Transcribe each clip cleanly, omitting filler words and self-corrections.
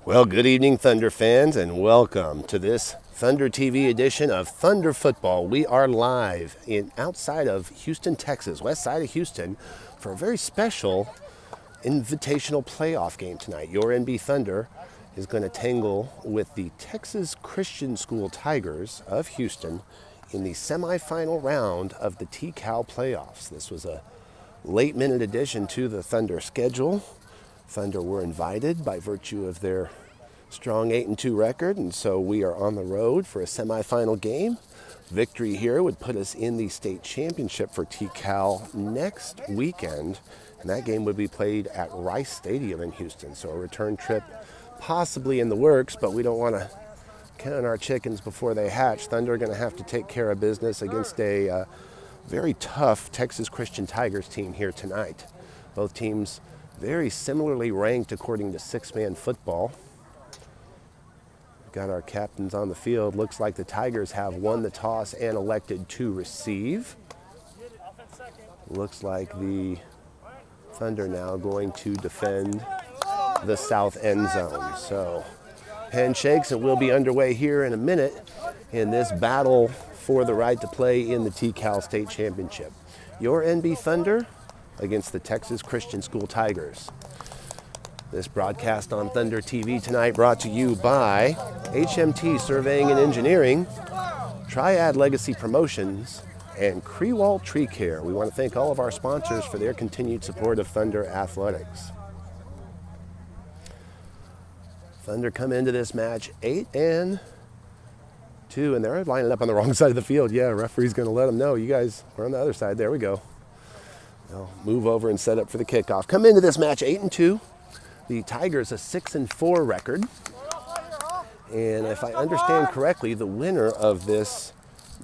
Well, good evening, Thunder fans, and welcome to this Thunder TV edition of Thunder Football. We are live outside of Houston, Texas, west side of Houston, for a very special invitational playoff game tonight. Your NB Thunder is going to tangle with the Texas Christian School Tigers of Houston in the semifinal round of the TCAL playoffs. This was a late-minute addition to the Thunder schedule. Thunder were invited by virtue of their strong 8-2 record, and so we are on the road for a semifinal game. Victory here would put us in the state championship for TCAL next weekend, and that game would be played at Rice Stadium in Houston. So a return trip possibly in the works, but we don't want to count our chickens before they hatch. Thunder are going to have to take care of business against a very tough Texas Christian Tigers team here tonight. Both teams very similarly ranked according to six-man football. Got our captains on the field. Looks like the Tigers have won the toss and elected to receive. Looks like the Thunder now going to defend the south end zone. So handshakes, and we'll be underway here in a minute in this battle for the right to play in the TCAL State Championship. Your NB Thunder against the Texas Christian School Tigers. This broadcast on Thunder TV tonight brought to you by HMT Surveying and Engineering, Triad Legacy Promotions, and Crewall Tree Care. We want to thank all of our sponsors for their continued support of Thunder Athletics. Thunder come into this match 8-2, and they're lining up on the wrong side of the field. Yeah, referee's going to let them know. You guys are on the other side. There we go. They'll move over and set up for the kickoff. Come into this match 8-2. The Tigers a 6-4 record. And if I understand correctly, the winner of this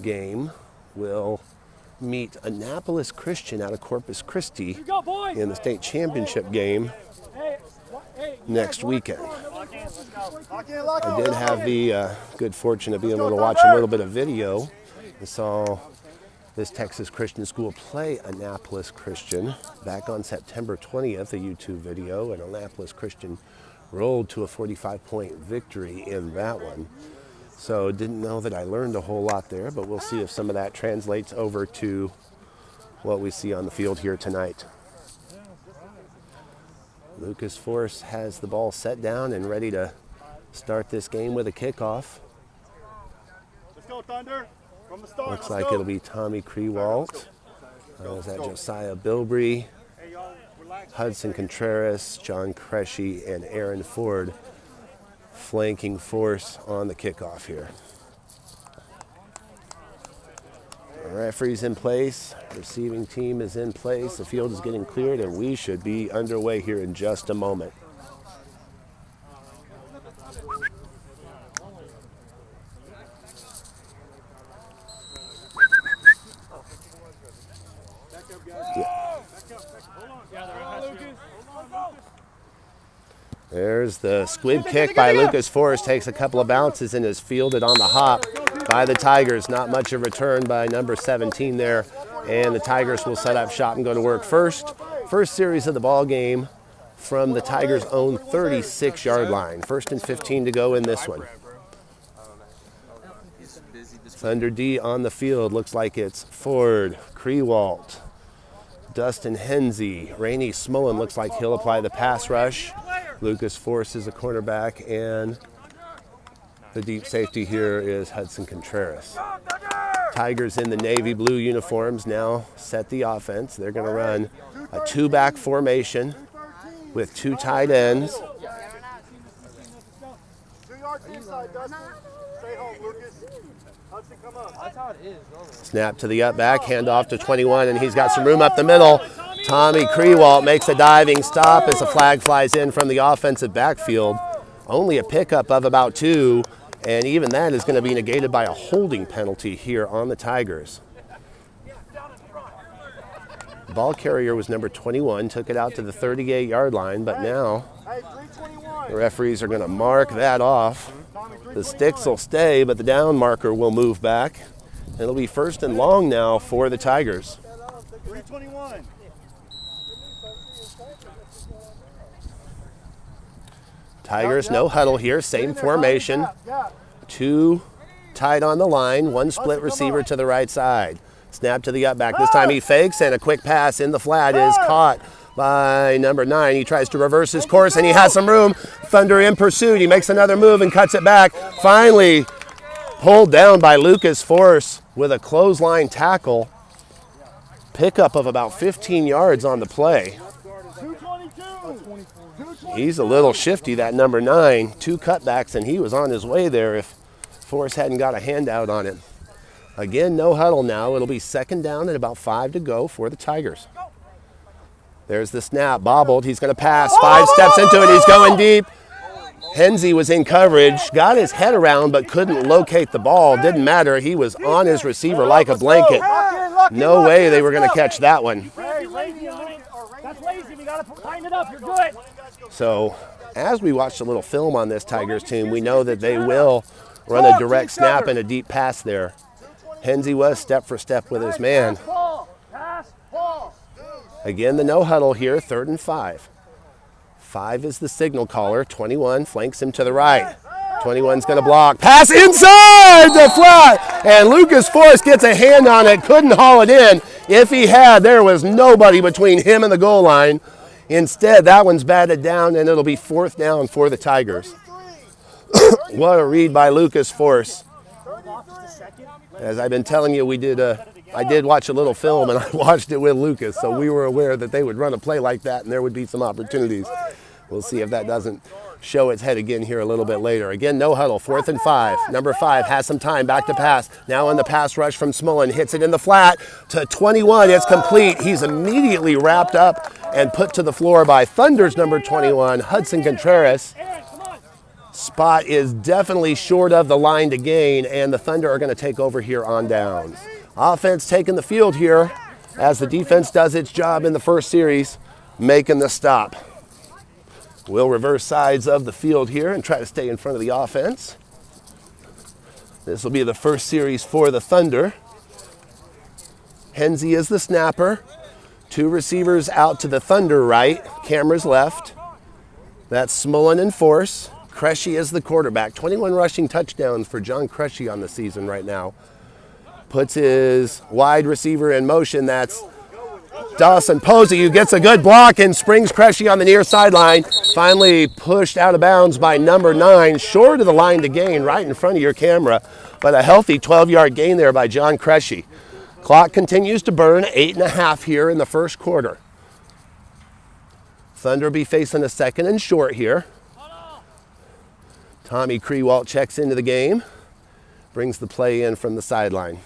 game will meet Annapolis Christian out of Corpus Christi in the state championship game next weekend. I did have the good fortune of being able to watch a little bit of video. I saw this Texas Christian School play Annapolis Christian back on September 20th, a YouTube video, and Annapolis Christian rolled to a 45-point victory in that one. So didn't know that I learned a whole lot there, but we'll see if some of that translates over to what we see on the field here tonight. Lucas Force has the ball set down and ready to start this game with a kickoff. Let's go, Thunder. From the start. Looks like it'll be Tommy Crewalt. Is that Josiah Bilbrey, Hudson Contreras, John Cresci, and Aaron Ford flanking Force on the kickoff here. The referee's in place. Receiving team is in place. The field is getting cleared, and we should be underway here in just a moment. There's the squib kick by Lucas Forrest. Takes a couple of bounces and is fielded on the hop by the Tigers. Not much of return by number 17 there. And the Tigers will set up shop and go to work first. First series of the ball game from the Tigers' own 36-yard line. 1st and 15 to go in this one. Thunder D on the field. Looks like it's Ford, Crewalt, Dustin Henze, Rainey Smullen. Looks like he'll apply the pass rush. Lucas Force is a cornerback, and the deep safety here is Hudson Contreras. Tigers in the navy blue uniforms now set the offense. They're going to run a two-back formation with two tight ends. 2 yards inside, Dustin. Stay home, Lucas. Hudson, come up. That's how it is. Snap to the up back, hand off to 21, and he's got some room up the middle. Tommy Crewalt makes a diving stop as a flag flies in from the offensive backfield. Only a pickup of about 2, and even that is going to be negated by a holding penalty here on the Tigers. The ball carrier was number 21, took it out to the 38-yard line, but now the referees are going to mark that off. The sticks will stay, but the down marker will move back. It'll be 1st and long now for the Tigers. 321. Tigers, no huddle here, same formation. 2 tied on the line, 1 split receiver to the right side. Snap to the up back. This time he fakes, and a quick pass in the flat is caught by number 9. He tries to reverse his course, and he has some room. Thunder in pursuit. He makes another move and cuts it back. Finally pulled down by Lucas Force with a clothesline tackle. Pickup of about 15 yards on the play. He's a little shifty, that number 9. 2 cutbacks, and he was on his way there if Force hadn't got a handout on it. Again, no huddle now. It'll be second down and about 5 to go for the Tigers. There's the snap, bobbled. He's going to pass. 5 steps into it. He's going deep. Henze was in coverage, got his head around, but couldn't locate the ball. Didn't matter. He was on his receiver like a blanket. No way they were going to catch that one. That's lazy. We got to tighten it up. You're good. So, as we watch a little film on this Tigers team, we know that they will run a direct snap and a deep pass there. Henze was step for step with his man. Again, the no huddle here, 3rd and 5. 5 is the signal caller. 21 flanks him to the right. 21's going to block. Pass inside the flat. And Lucas Force gets a hand on it. Couldn't haul it in. If he had, there was nobody between him and the goal line. Instead, that one's batted down, and it'll be 4th down for the Tigers. What a read by Lucas Force. As I've been telling you, I did watch a little film, and I watched it with Lucas, so we were aware that they would run a play like that, and there would be some opportunities. We'll see if that doesn't show its head again here a little bit later. Again, no huddle, 4th and 5. Number 5 has some time, back to pass. Now in the pass rush from Smullen, hits it in the flat to 21. It's complete. He's immediately wrapped up and put to the floor by Thunder's number 21, Hudson Contreras. Spot is definitely short of the line to gain, and the Thunder are going to take over here on downs. Offense taking the field here as the defense does its job in the first series, making the stop. We'll reverse sides of the field here and try to stay in front of the offense. This will be the first series for the Thunder. Henze is the snapper. 2 receivers out to the Thunder right, cameras left. That's Smullen and Force. Cressy is the quarterback. 21 rushing touchdowns for John Cressy on the season right now. Puts his wide receiver in motion. That's Dawson Posey, who gets a good block and springs Cressy on the near sideline. Finally pushed out of bounds by number 9, short of the line to gain, right in front of your camera. But a healthy 12-yard gain there by John Cressy. Clock continues to burn, 8.5 here in the first quarter. Thunder be facing a 2nd and short here. Tommy Krewalt checks into the game, brings the play in from the sideline.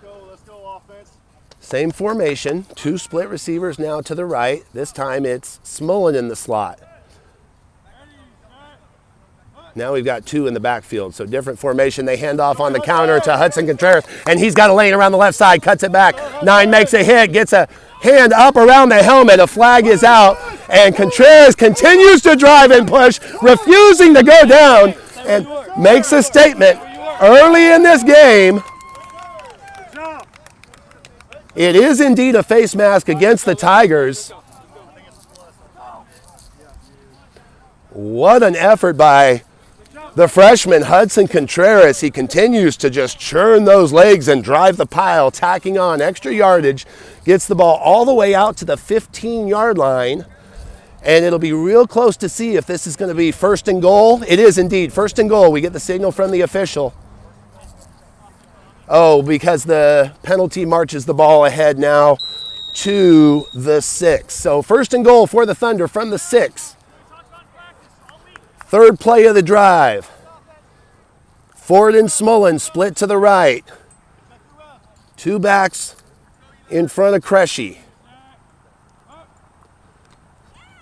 Let's go offense. Same formation, 2 split receivers now to the right. This time it's Smullen in the slot. Now we've got 2 in the backfield, so different formation. They hand off on the counter to Hudson Contreras, and he's got a lane around the left side, cuts it back. 9 makes a hit, gets a hand up around the helmet. A flag is out, and Contreras continues to drive and push, refusing to go down, and makes a statement early in this game. It is indeed a face mask against the Tigers. What an effort by the freshman Hudson Contreras. He continues to just churn those legs and drive the pile, tacking on extra yardage, gets the ball all the way out to the 15-yard line, and it'll be real close to see if this is going to be 1st and goal. It is indeed 1st and goal. We get the signal from the official. Oh, because the penalty marches the ball ahead now to the 6. So 1st and goal for the Thunder from the 6. 3rd play of the drive. Ford and Smullen split to the right. 2 backs in front of Cressy.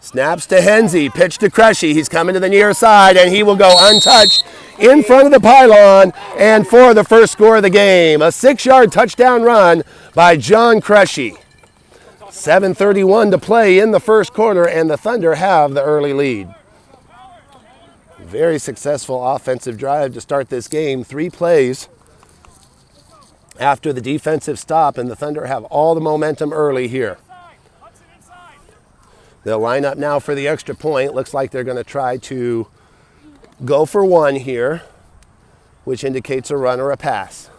Snaps to Henze, pitch to Cressy. He's coming to the near side, and he will go untouched in front of the pylon and for the first score of the game. A 6-yard touchdown run by John Cressy. 7:31 to play in the first quarter, and the Thunder have the early lead. Very successful offensive drive to start this game. 3 plays after the defensive stop, and the Thunder have all the momentum early here. They'll line up now for the extra point. Looks like they're going to try to go for one here, which indicates a run or a pass.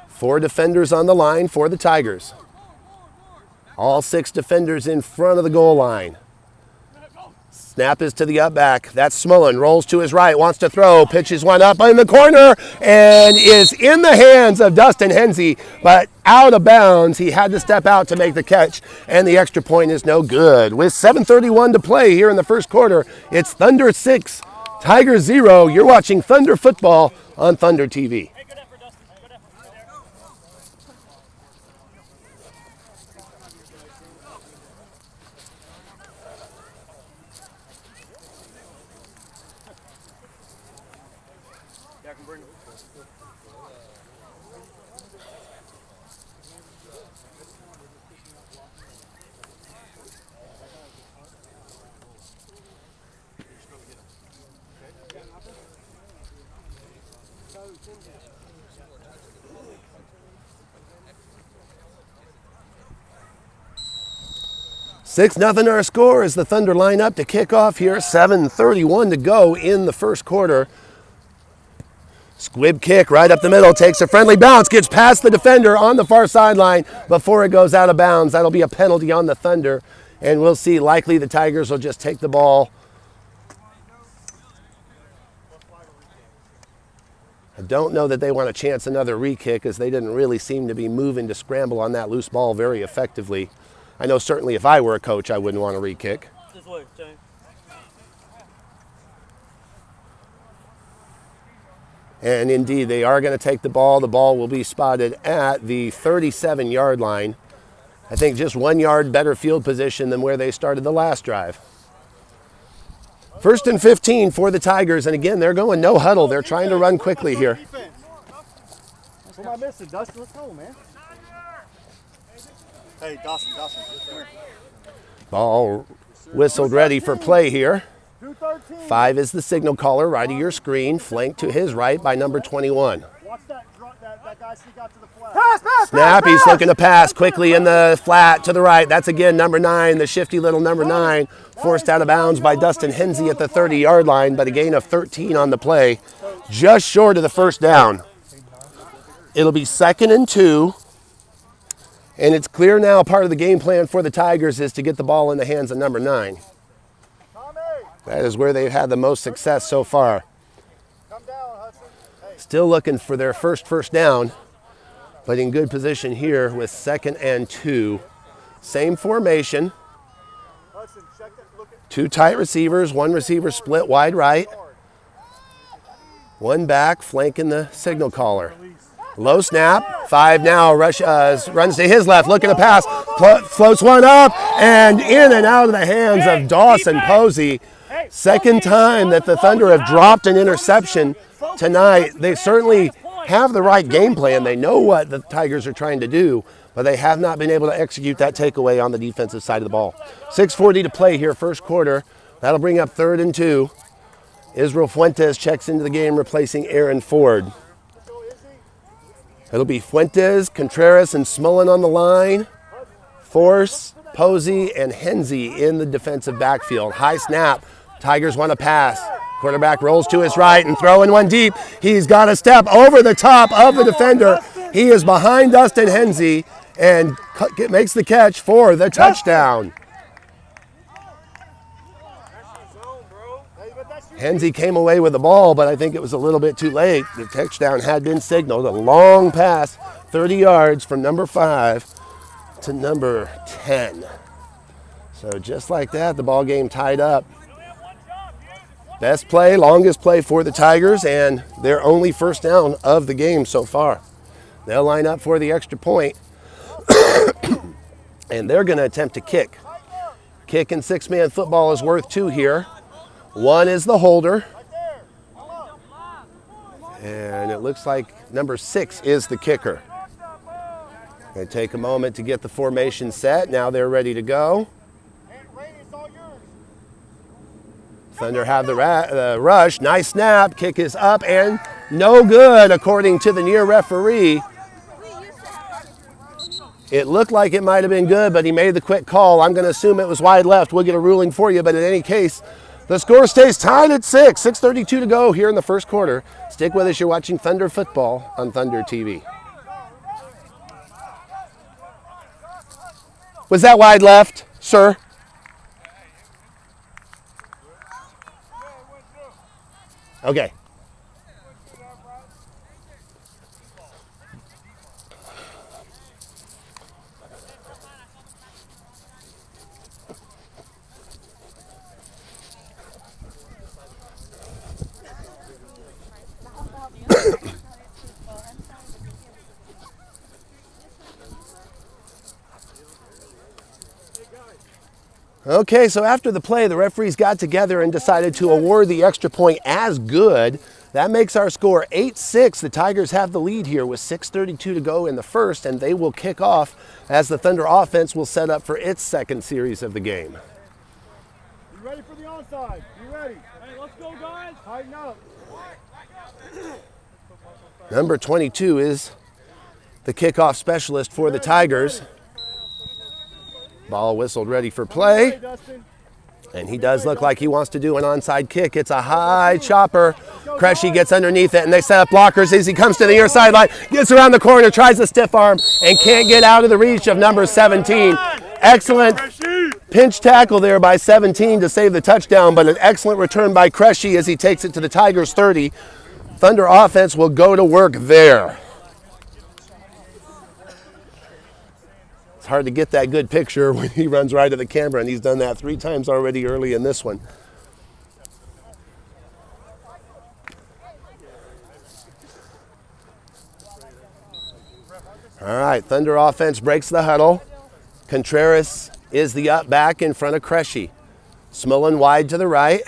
4 defenders on the line for the Tigers. All 6 defenders in front of the goal line. Snap is to the up back. That's Smullen. Rolls to his right. Wants to throw. Pitches one up in the corner and is in the hands of Dustin Hensey, but out of bounds. He had to step out to make the catch, and the extra point is no good. With 7:31 to play here in the first quarter, it's Thunder 6, Tigers 0. You're watching Thunder football on Thunder TV. Six nothing our score as the Thunder line up to kick off here. 7:31 to go in the first quarter. Squib kick right up the middle, takes a friendly bounce, gets past the defender on the far sideline before it goes out of bounds. That'll be a penalty on the Thunder, and we'll see. Likely the Tigers will just take the ball. I don't know that they want to chance another re-kick, as they didn't really seem to be moving to scramble on that loose ball very effectively. I know certainly if I were a coach, I wouldn't want to re-kick. This way, Jane. And indeed, they are going to take the ball. The ball will be spotted at the 37-yard line. I think just 1 yard better field position than where they started the last drive. 1st and 15 for the Tigers, and again, they're going no huddle. They're trying to run quickly here. What am I missing, Dustin? Let's go, man. Hey, Dawson, come here. Ball whistled ready for play here. 213. 5 is the signal caller, right of your screen, flanked to his right by number 21. Watch that guy sneak out to the flat. Snap, he's looking to pass quickly in the flat to the right. That's again number 9, the shifty little number 9, forced out of bounds by Dustin Hensey at the 30-yard line, but a gain of 13 on the play, just short of the first down. It'll be 2nd and 2. And it's clear now part of the game plan for the Tigers is to get the ball in the hands of number 9. That is where they've had the most success so far. Still looking for their first down, but in good position here with 2nd and 2. Same formation. 2 tight receivers, 1 receiver split wide right. 1 back flanking the signal caller. Low snap, 5 now, runs to his left, looking to pass, floats one up, and in and out of the hands of Dawson Posey. Second time that the Thunder have dropped an interception tonight. They certainly have the right game plan. They know what the Tigers are trying to do, but they have not been able to execute that takeaway on the defensive side of the ball. 6:40 to play here, first quarter. That'll bring up 3rd and 2. Israel Fuentes checks into the game, replacing Aaron Ford. It'll be Fuentes, Contreras, and Smullen on the line. Force, Posey, and Hensey in the defensive backfield. High snap. Tigers want to pass. Quarterback rolls to his right and throwing one deep. He's got a step over the top of the defender. He is behind Dustin Hensey and makes the catch for the touchdown. Hensey came away with the ball, but I think it was a little bit too late. The touchdown had been signaled. A long pass, 30 yards from number 5 to number 10. So just like that, the ball game tied up. Best play, longest play for the Tigers, and their only first down of the game so far. They'll line up for the extra point, and they're going to attempt to kick. Kick in 6-man football is worth 2 here. 1 is the holder, and it looks like number 6 is the kicker. Going to take a moment to get the formation set. Now they're ready to go. Thunder have the rush. Nice snap. Kick is up and no good, according to the near referee. It looked like it might have been good, but he made the quick call. I'm going to assume it was wide left. We'll get a ruling for you, but in any case, the score stays tied at 6. 6:32 to go here in the first quarter. Stick with us. You're watching Thunder Football on Thunder TV. Was that wide left, sir? Okay. Okay, so after the play, the referees got together and decided to award the extra point as good. That makes our score 8-6. The Tigers have the lead here with 6:32 to go in the first, and they will kick off as the Thunder offense will set up for its second series of the game. You ready for the onside? You ready? Hey, let's go, guys. Tighten up. Number 22 is the kickoff specialist for the Tigers. Ball whistled, ready for play. And he does look like he wants to do an onside kick. It's a high chopper. Cressy gets underneath it, and they set up blockers as he comes to the near sideline, gets around the corner, tries a stiff arm, and can't get out of the reach of number 17. Excellent pinch tackle there by 17 to save the touchdown, but an excellent return by Cressy as he takes it to the Tigers' 30. Thunder offense will go to work there. It's hard to get that good picture when he runs right at the camera, and he's done that 3 times already early in this one. All right, Thunder offense breaks the huddle. Contreras is the up back in front of Cressy. Smullen wide to the right.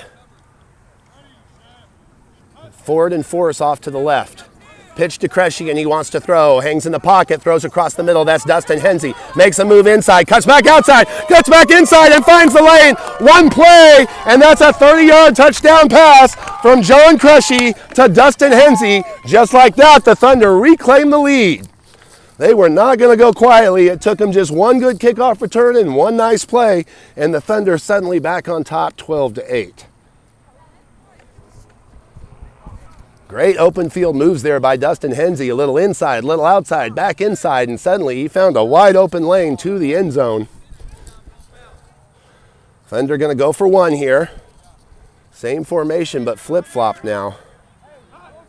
Ford and Force off to the left. Pitch to Cressy, and he wants to throw. Hangs in the pocket, throws across the middle. That's Dustin Hensey. Makes a move inside, cuts back outside, cuts back inside, and finds the lane. One play, and that's a 30-yard touchdown pass from John Cressy to Dustin Hensey. Just like that, the Thunder reclaim the lead. They were not going to go quietly. It took them just one good kickoff return and one nice play, and the Thunder suddenly back on top 12-8. Great open field moves there by Dustin Hensey. A little inside, a little outside, back inside, and suddenly he found a wide open lane to the end zone. Thunder going to go for one here. Same formation, but flip-flop now.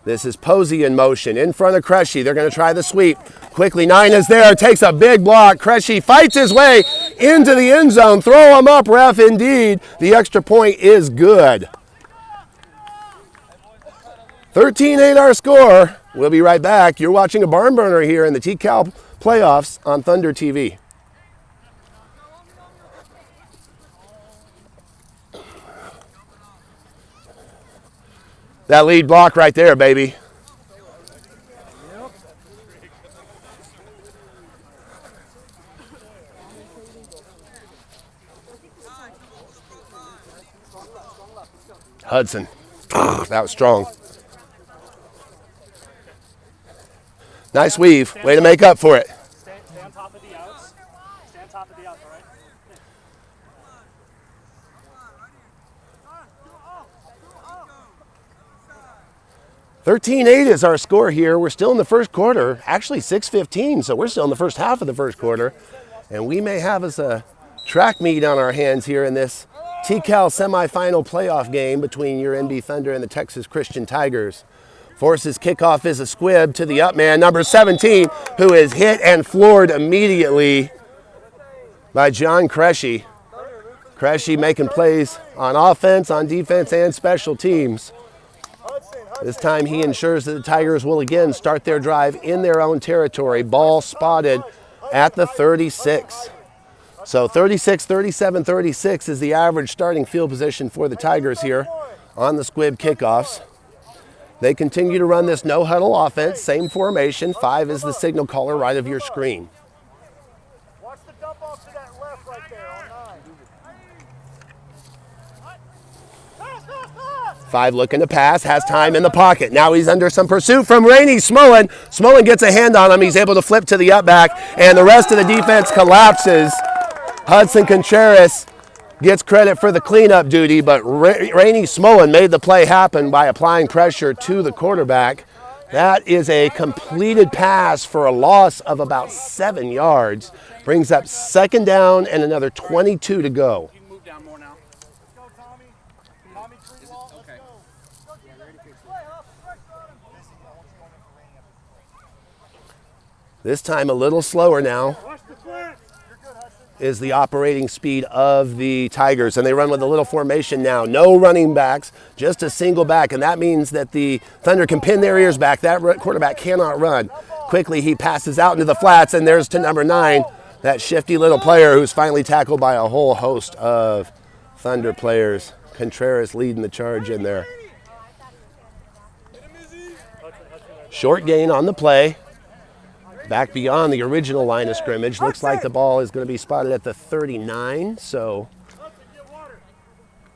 This is Posey in motion in front of Cressy. They're going to try the sweep. Quickly, 9 is there, takes a big block. Cressy fights his way into the end zone. Throw him up, ref, indeed. The extra point is good. 13-8 our score. We'll be right back. You're watching a barn burner here in the T-Cal playoffs on Thunder TV. That lead block right there, baby. Hudson. That was strong. Nice weave. Way to make up for it. Stay on top of the outs. Stay on top of the outs, all right? 13-8 is our score here. We're still in the first quarter. Actually 6:15, so we're still in the first half of the first quarter. And we may have us a track meet on our hands here in this T-Cal semifinal playoff game between your NB Thunder and the Texas Christian Tigers. Force's kickoff is a squib to the up man, number 17, who is hit and floored immediately by John Cressy. Cressy making plays on offense, on defense, and special teams. This time he ensures that the Tigers will again start their drive in their own territory. Ball spotted at the 36. So 36, 37, 36 is the average starting field position for the Tigers here on the squib kickoffs. They continue to run this no-huddle offense, same formation. 5 is the signal caller right of your screen. Watch the dump off to that left right there on 9. 5 looking to pass, has time in the pocket. Now he's under some pursuit from Rainey Smolin. Smolin gets a hand on him. He's able to flip to the up back, and the rest of the defense collapses. Hudson Contreras gets credit for the cleanup duty, but Rainey Smolin made the play happen by applying pressure to the quarterback. That is a completed pass for a loss of about 7 yards. Brings up 2nd down and another 22 to go. This time a little slower now is the operating speed of the Tigers, and they run with a little formation now. No running backs, just a single back, and that means that the Thunder can pin their ears back. That quarterback cannot run. Quickly he passes out into the flats, and there's to number 9, that shifty little player who's finally tackled by a whole host of Thunder players. Contreras leading the charge in there. Short gain on the play. Back beyond the original line of scrimmage. Looks like the ball is going to be spotted at the 39. So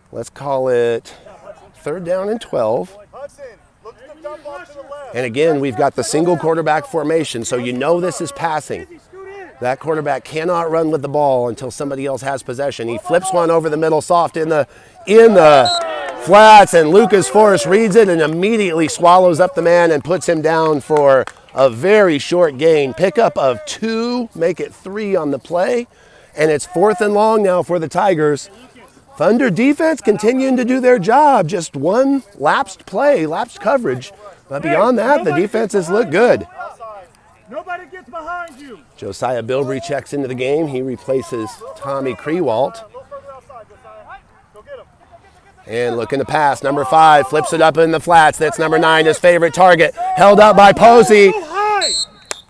let's call it 3rd down and 12. And again, we've got the single quarterback formation. So you know this is passing. That quarterback cannot run with the ball until somebody else has possession. He flips one over the middle soft in the flats, and Lucas Forrest reads it and immediately swallows up the man and puts him down for a very short gain. Pickup of 2, make it 3 on the play, and it's 4th and long now for the Tigers. Thunder defense continuing to do their job. Just one lapsed play, lapsed coverage. But beyond that, the defenses look good. Nobody gets behind you. Josiah Bilbrey checks into the game. He replaces Tommy Krewalt. And looking to pass, number 5 flips it up in the flats. That's number 9, his favorite target. Held up by Posey.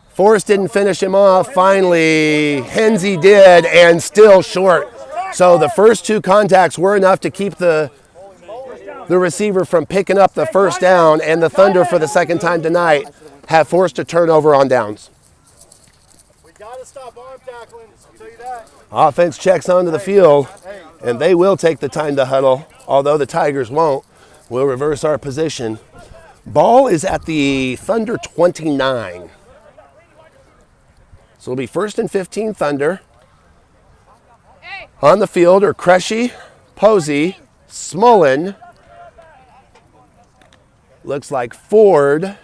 Forrest didn't finish him off. Finally, Hensey did, and still short. So the first 2 contacts were enough to keep the receiver from picking up the first down, and the Thunder, for the second time tonight, have forced a turnover on downs. We got to stop arm tackling, I'll tell you that. Offense checks onto the field, and they will take the time to huddle, although the Tigers won't. We'll reverse our position. Ball is at the Thunder 29. So it'll be 1st and 15 Thunder. On the field are Crushy, Posey, Smolin. Looks like Ford.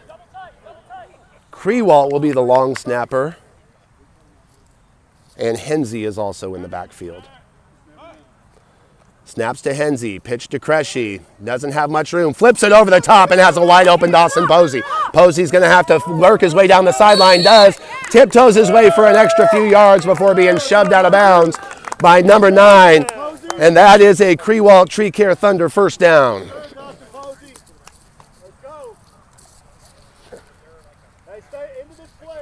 Krewalt will be the long snapper. And Hensey is also in the backfield. Snaps to Hensey, pitch to Crushy, doesn't have much room, flips it over the top and has a wide open Dawson Posey. Posey's going to have to work his way down the sideline, does, tiptoes his way for an extra few yards before being shoved out of bounds by number 9. And that is a Krewalt Tree Care Thunder first down.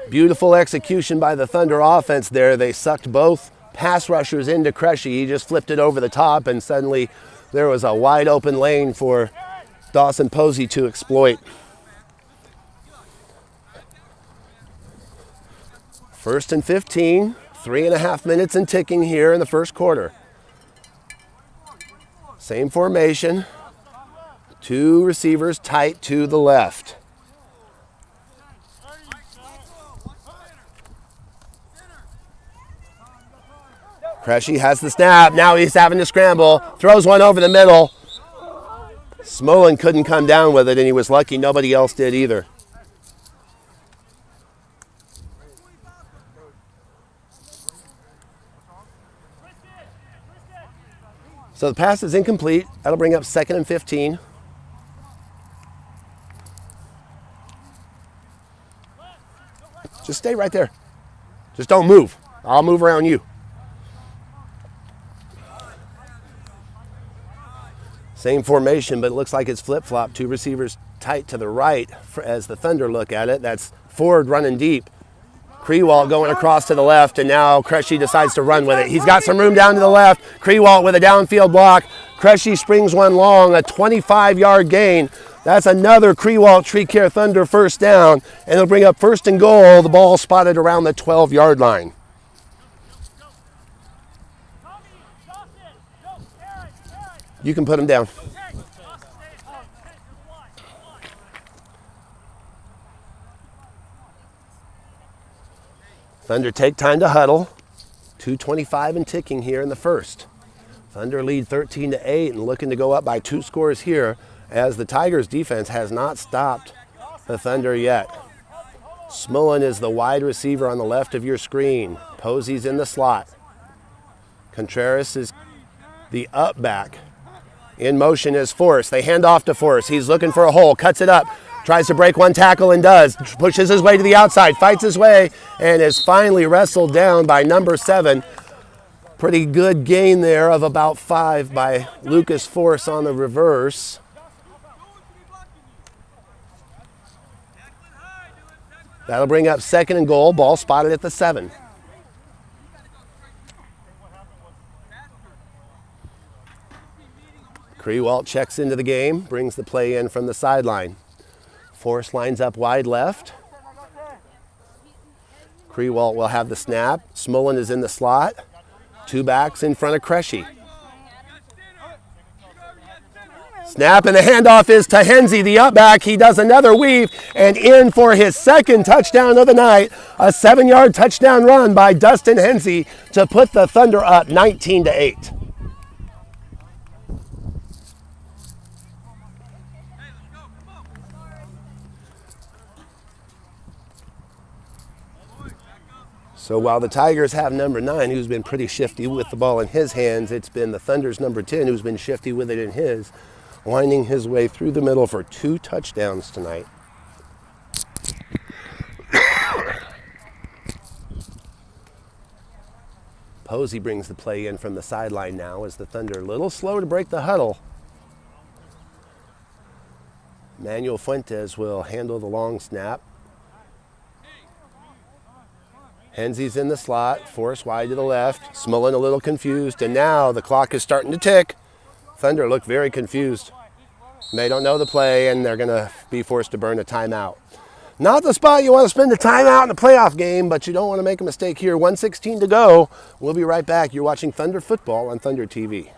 Beautiful execution by the Thunder offense there. They sucked both pass rushers into Crushy. He just flipped it over the top, and suddenly there was a wide open lane for Dawson Posey to exploit. 1st and 15, 3.5 minutes and ticking here in the first quarter. Same formation, 2 receivers tight to the left. Crushy has the snap. Now he's having to scramble. Throws one over the middle. Smolin couldn't come down with it, and he was lucky nobody else did either. So the pass is incomplete. That'll bring up 2nd and 15. Just stay right there. Just don't move. I'll move around you. Same formation, but it looks like it's flip-flop. 2 receivers tight to the right as the Thunder look at it. That's Ford running deep. Krewalt going across to the left, and now Crushy decides to run with it. He's got some room down to the left. Krewalt with a downfield block. Crushy springs one long, a 25-yard gain. That's another Krewalt Tree Care Thunder first down, and it'll bring up 1st and goal. The ball spotted around the 12-yard line. You can put him down. Thunder take time to huddle. 2:25 and ticking here in the first. Thunder lead 13-8 and looking to go up by 2 scores here as the Tigers defense has not stopped the Thunder yet. Smullen is the wide receiver on the left of your screen. Posey's in the slot. Contreras is the up back. In motion is Force. They hand off to Force. He's looking for a hole, cuts it up, tries to break one tackle and does. Pushes his way to the outside, fights his way, and is finally wrestled down by number 7. Pretty good gain there of about 5 by Lucas Force on the reverse. That'll bring up 2nd and goal. Ball spotted at the 7. Krewalt checks into the game, brings the play in from the sideline. Force lines up wide left. Krewalt will have the snap. Smullen is in the slot. 2 backs in front of Kreshe. Snap and the handoff is to Henze, the up back. He does another weave and in for his 2nd touchdown of the night. A 7-yard touchdown run by Dustin Henze to put the Thunder up 19-8. So while the Tigers have number 9, who's been pretty shifty with the ball in his hands, it's been the Thunder's number 10, who's been shifty with it in his, winding his way through the middle for 2 touchdowns tonight. Posey brings the play in from the sideline now as the Thunder a little slow to break the huddle. Manuel Fuentes will handle the long snap. Henze's in the slot, Force wide to the left, Smullen a little confused, and now the clock is starting to tick. Thunder look very confused. They don't know the play, and they're going to be forced to burn a timeout. Not the spot you want to spend the timeout in a playoff game, but you don't want to make a mistake here. 1:16 to go. We'll be right back. You're watching Thunder Football on Thunder TV.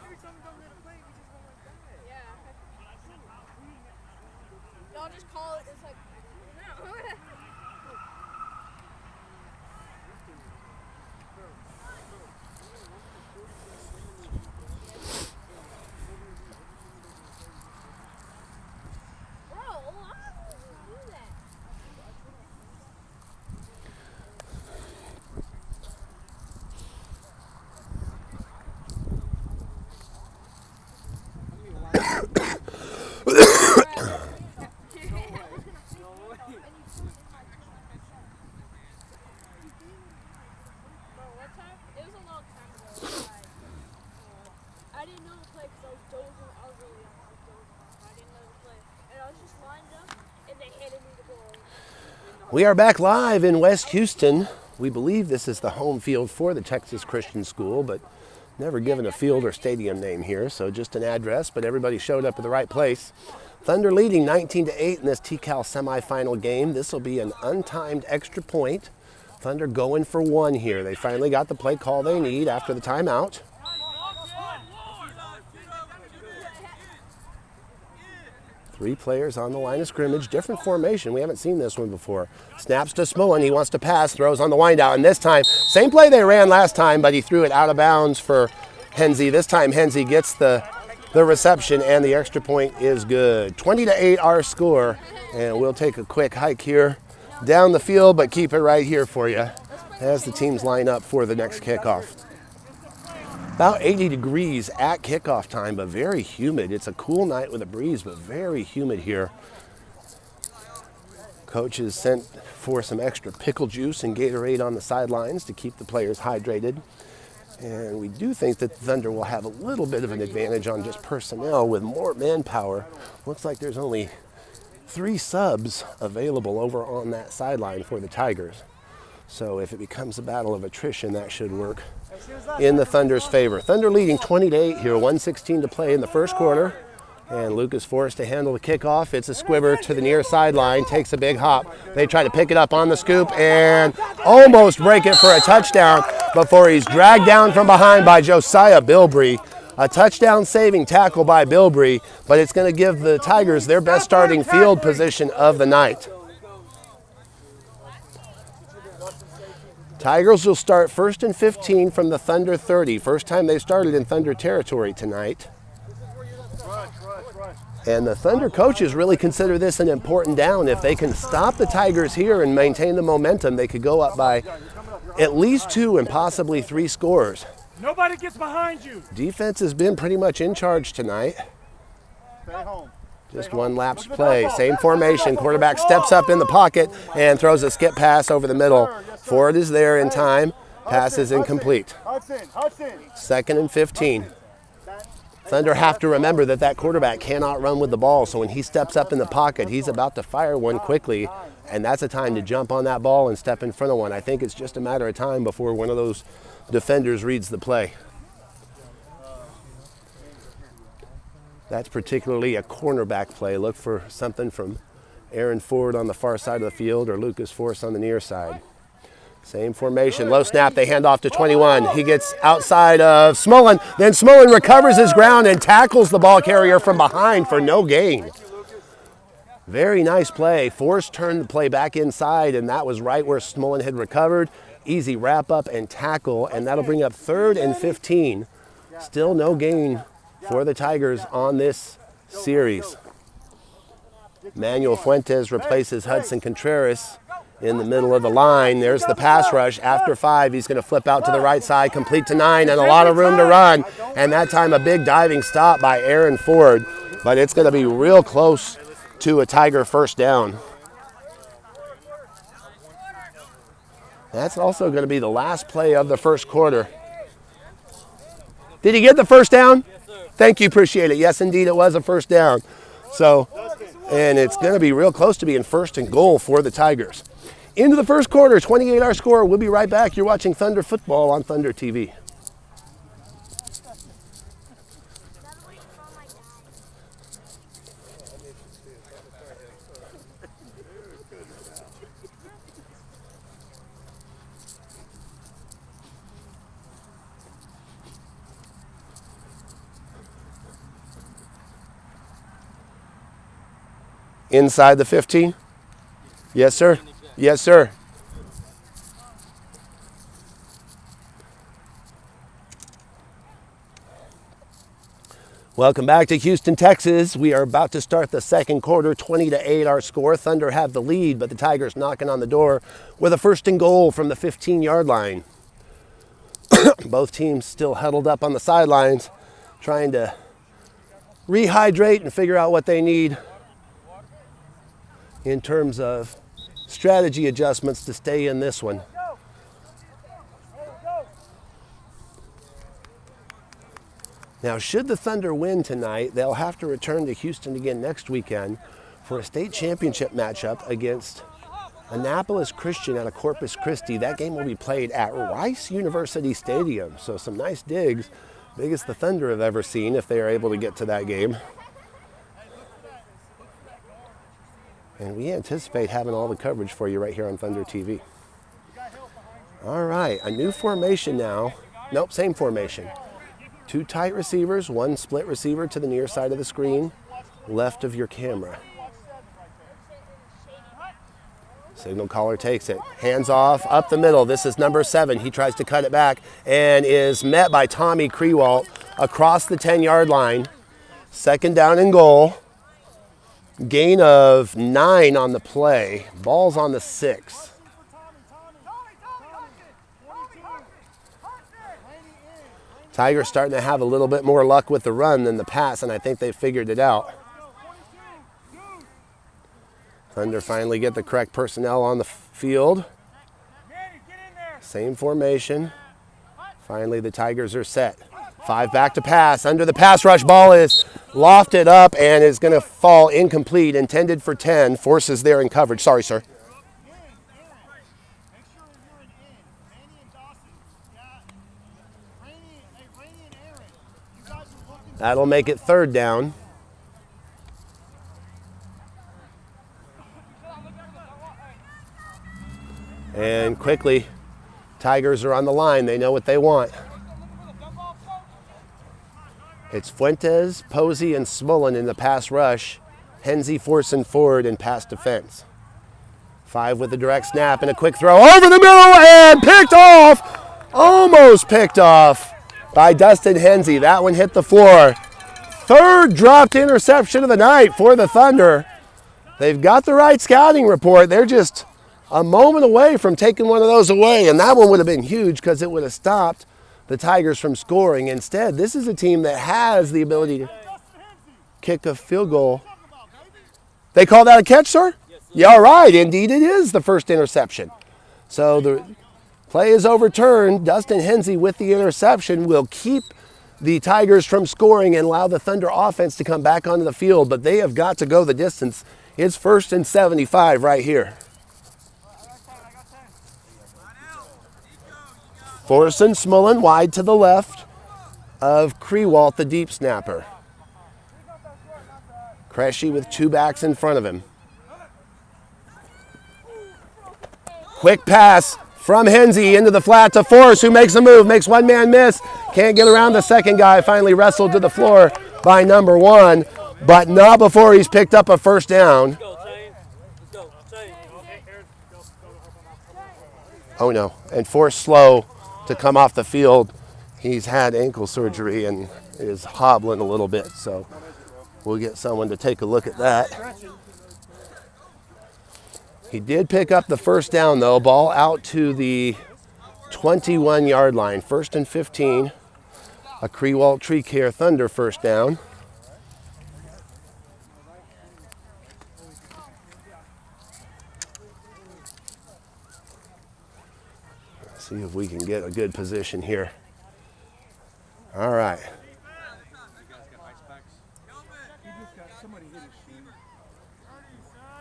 We are back live in West Houston. We believe this is the home field for the Texas Christian School, but never given a field or stadium name here, so just an address, but everybody showed up at the right place. Thunder leading 19-8 in this TCAL semifinal game. This will be an untimed extra point. Thunder going for 1 here. They finally got the play call they need after the timeout. Three players on the line of scrimmage, different formation. We haven't seen this one before. Snaps to Smullen, he wants to pass, throws on the windout, and this time, same play they ran last time, but he threw it out of bounds for Henze. This time Henze gets the reception, and the extra point is good. 20-8 our score, and we'll take a quick hike here down the field, but keep it right here for you as the teams line up for the next kickoff. About 80 degrees at kickoff time, but very humid. It's a cool night with a breeze, but very humid here. Coaches sent for some extra pickle juice and Gatorade on the sidelines to keep the players hydrated. And we do think that the Thunder will have a little bit of an advantage on just personnel with more manpower. Looks like there's only 3 subs available over on that sideline for the Tigers. So if it becomes a battle of attrition, that should work in the Thunder's favor. Thunder leading 20-8 here, 1:16 to play in the first quarter. And Lucas Force to handle the kickoff. It's a squibber to the near sideline, takes a big hop. They try to pick it up on the scoop and almost break it for a touchdown before he's dragged down from behind by Josiah Bilbrey. A touchdown saving tackle by Bilbrey, but it's going to give the Tigers their best starting field position of the night. Tigers will start 1st and 15 from the Thunder 30. First time they started in Thunder territory tonight. And the Thunder coaches really consider this an important down. If they can stop the Tigers here and maintain the momentum, they could go up by at least 2 and possibly 3 scores. Nobody gets behind you. Defense has been pretty much in charge tonight. Stay home. Just one lapse play. Same formation. Quarterback steps up in the pocket and throws a skip pass over the middle. Ford is there in time. Pass is incomplete. 2nd and 15. Thunder have to remember that that quarterback cannot run with the ball, so when he steps up in the pocket, he's about to fire one quickly, and that's a time to jump on that ball and step in front of one. I think it's just a matter of time before one of those defenders reads the play. That's particularly a cornerback play. Look for something from Aaron Ford on the far side of the field or Lucas Force on the near side. Same formation, low snap, they hand off to 21. He gets outside of Smullen, then Smullen recovers his ground and tackles the ball carrier from behind for no gain. Very nice play. Force turned the play back inside, and that was right where Smullen had recovered. Easy wrap up and tackle, and that'll bring up 3rd and 15. Still no gain for the Tigers on this series. Manuel Fuentes replaces Hudson Contreras in the middle of the line. There's the pass rush. After 5, he's going to flip out to the right side, complete to 9, and a lot of room to run. And that time a big diving stop by Aaron Ford, but it's going to be real close to a Tiger first down. That's also going to be the last play of the first quarter. Did he get the first down? Thank you, appreciate it. Yes, indeed, it was a first down. So, and it's going to be real close to being 1st and goal for the Tigers. Into the first quarter, 28 our score. We'll be right back. You're watching Thunder Football on Thunder TV. Inside the 15? Yes, sir. Yes, sir. Welcome back to Houston, Texas. We are about to start the second quarter, 20-8 our score. Thunder have the lead, but the Tigers knocking on the door with a 1st and goal from the 15-yard line. Both teams still huddled up on the sidelines, trying to rehydrate and figure out what they need in terms of strategy adjustments to stay in this one. Now, should the Thunder win tonight, they'll have to return to Houston again next weekend for a state championship matchup against Annapolis Christian out of Corpus Christi. That game will be played at Rice University Stadium. So some nice digs, biggest the Thunder have ever seen if they are able to get to that game. And we anticipate having all the coverage for you right here on Thunder TV. All right, a new formation now. Nope, same formation. 2 tight receivers, 1 split receiver to the near side of the screen, left of your camera. Signal caller takes it. Hands off, up the middle. This is number 7. He tries to cut it back and is met by Tommy Krewalt across the 10-yard line. 2nd down and goal. Gain of 9 on the play. Ball's on the 6. Tigers starting to have a little bit more luck with the run than the pass, and I think they figured it out. Thunder finally get the correct personnel on the field. Same formation. Finally, the Tigers are set. 5 back to pass. Under the pass rush, ball is lofted up and is going to fall incomplete. Intended for 10. Forces there in coverage. Sorry, sir. That'll make it 3rd down. And quickly, Tigers are on the line. They know what they want. It's Fuentes, Posey, and Smullen in the pass rush. Henze, Force, and Ford in pass defense. 5 with the direct snap and a quick throw over the middle and picked off. Almost picked off by Dustin Hensey. That one hit the floor. Third dropped interception of the night for the Thunder. They've got the right scouting report. They're just a moment away from taking one of those away, and that one would have been huge because it would have stopped the Tigers from scoring. Instead, this is a team that has the ability to kick a field goal. They call that a catch, sir? Yeah, all right. Indeed, it is the first interception. So the play is overturned. Dustin Hensey with the interception will keep the Tigers from scoring and allow the Thunder offense to come back onto the field, but they have got to go the distance. It's 1st and 75 right here. Forson Smullen wide to the left of Krewalt, the deep snapper. Cressy with 2 backs in front of him. Quick pass from Hensey into the flat to Forrest, who makes a move, makes one man miss. Can't get around the second guy, finally wrestled to the floor by number 1, but not before he's picked up a first down. Oh no, and forced slow to come off the field. He's had ankle surgery and is hobbling a little bit, so we'll get someone to take a look at that. He did pick up the first down though, ball out to the 21-yard line, 1st and 15. A Krewalt Tree Care Thunder first down. Let's see if we can get a good position here. All right.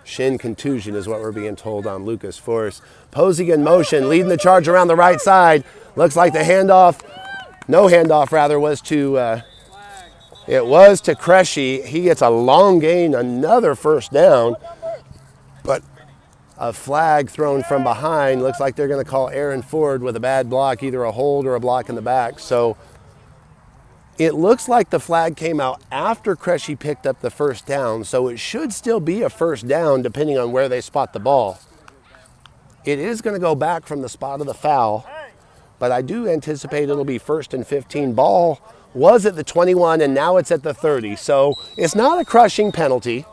Shin contusion is what we're being told on Lucas Force. Posey in motion, leading the charge around the right side. Looks like the handoff, no handoff rather, was to Cressy. He gets a long gain, another first down, but a flag thrown from behind. Looks like they're going to call Aaron Ford with a bad block, either a hold or a block in the back. So it looks like the flag came out after Cressy picked up the first down, so it should still be a first down depending on where they spot the ball. It is going to go back from the spot of the foul, but I do anticipate it'll be 1st and 15. Ball was at the 21 and now it's at the 30, so it's not a crushing penalty.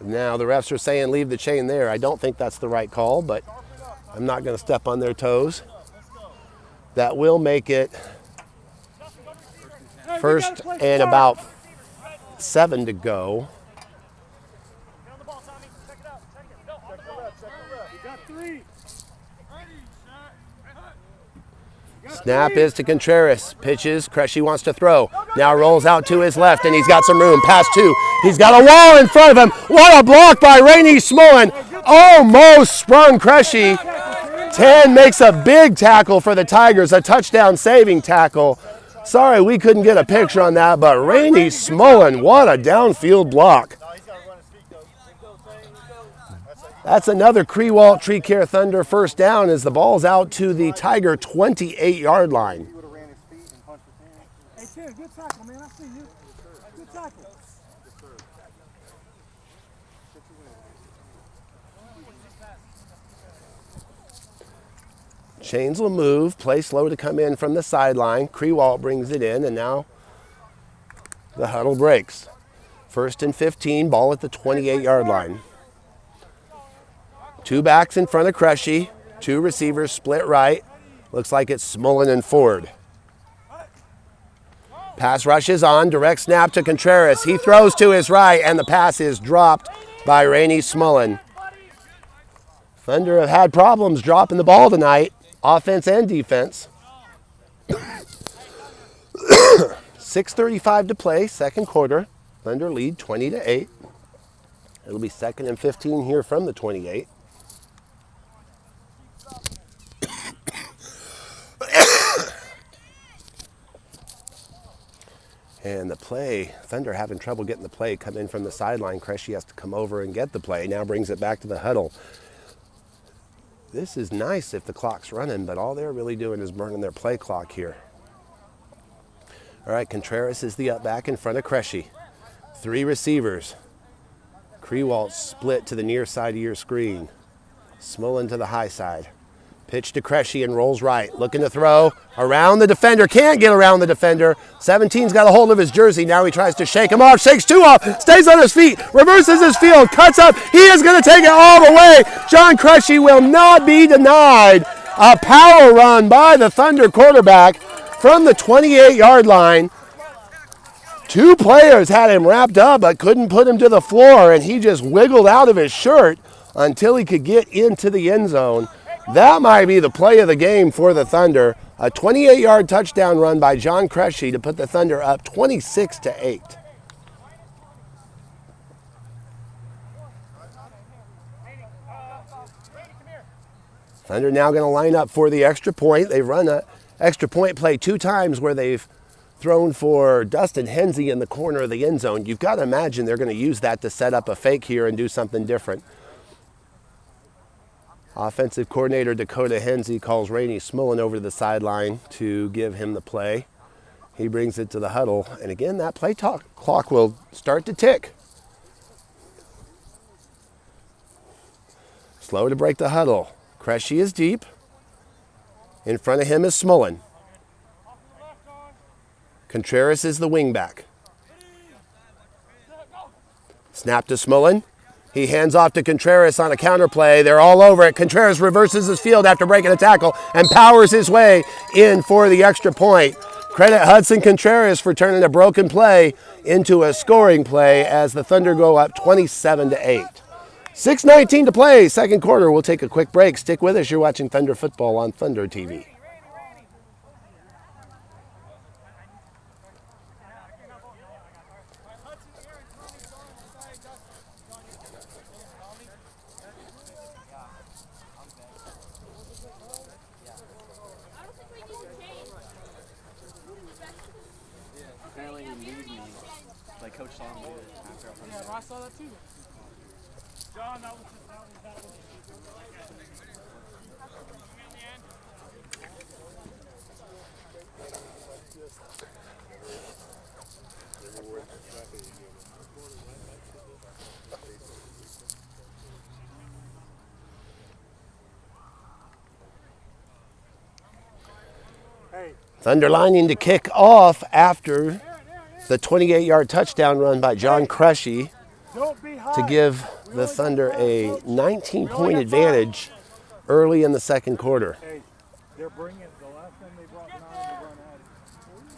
Now the refs are saying leave the chain there. I don't think that's the right call, but I'm not going to step on their toes. That will make it 1st and about 7 to go. Snap is to Contreras. Pitches. Cressy wants to throw. Now rolls out to his left, and he's got some room. Pass 2. He's got a wall in front of him. What a block by Rainey Smullen. Almost sprung Cressy. 10 makes a big tackle for the Tigers, a touchdown saving tackle. Sorry we couldn't get a picture on that, but Rainey Smullen, what a downfield block. That's another Krewalt Tree Care Thunder first down as the ball's out to the Tiger 28-yard line. Hey, Tim, good tackle, man. I see you. Good tackle. Chains will move, play slow to come in from the sideline. Krewalt brings it in, and now the huddle breaks. 1st and 15, ball at the 28-yard line. 2 backs in front of Cressy, 2 receivers split right. Looks like it's Smullen and Ford. Pass rushes on, direct snap to Contreras. He throws to his right, and the pass is dropped by Rainey Smullen. Thunder have had problems dropping the ball tonight, offense and defense. 6:35 to play, second quarter. Thunder lead 20-8. It'll be 2nd and 15 here from the 28. And the play, Thunder having trouble getting the play, come in from the sideline. Cressy has to come over and get the play. Now brings it back to the huddle. This is nice if the clock's running, but all they're really doing is burning their play clock here. All right, Contreras is the up back in front of Cressy. 3 receivers. Krewalt split to the near side of your screen. Smullen to the high side. Pitch to Kresge and rolls right. Looking to throw around the defender. Can't get around the defender. 17's got a hold of his jersey. Now he tries to shake him off. Shakes two off. Stays on his feet. Reverses his field. Cuts up. He is going to take it all the way. John Kresge will not be denied. A power run by the Thunder quarterback from the 28-yard line. Two players had him wrapped up but couldn't put him to the floor, and he just wiggled out of his shirt until he could get into the end zone. That might be the play of the game for the Thunder. A 28-yard touchdown run by John Kresge to put the Thunder up 26-8. Thunder now going to line up for the extra point. They've run an extra point play 2 times where they've thrown for Dustin Hensey in the corner of the end zone. You've got to imagine they're going to use that to set up a fake here and do something different. Offensive coordinator Dakota Hensey calls Rainey Smullen over to the sideline to give him the play. He brings it to the huddle, and again, that play clock will start to tick. Slow to break the huddle. Kresge is deep. In front of him is Smullen. Contreras is the wingback. Snap to Smullen. He hands off to Contreras on a counter play. They're all over it. Contreras reverses his field after breaking a tackle and powers his way in for the extra point. Credit Hudson Contreras for turning a broken play into a scoring play as the Thunder go up 27-8. 6:19 to play, second quarter. We'll take a quick break. Stick with us. You're watching Thunder Football on Thunder TV. I saw that too. John, that was Thunder lining to kick off after the 28-yard touchdown run by John Kresge to give the Thunder a 19-point advantage early in the second quarter.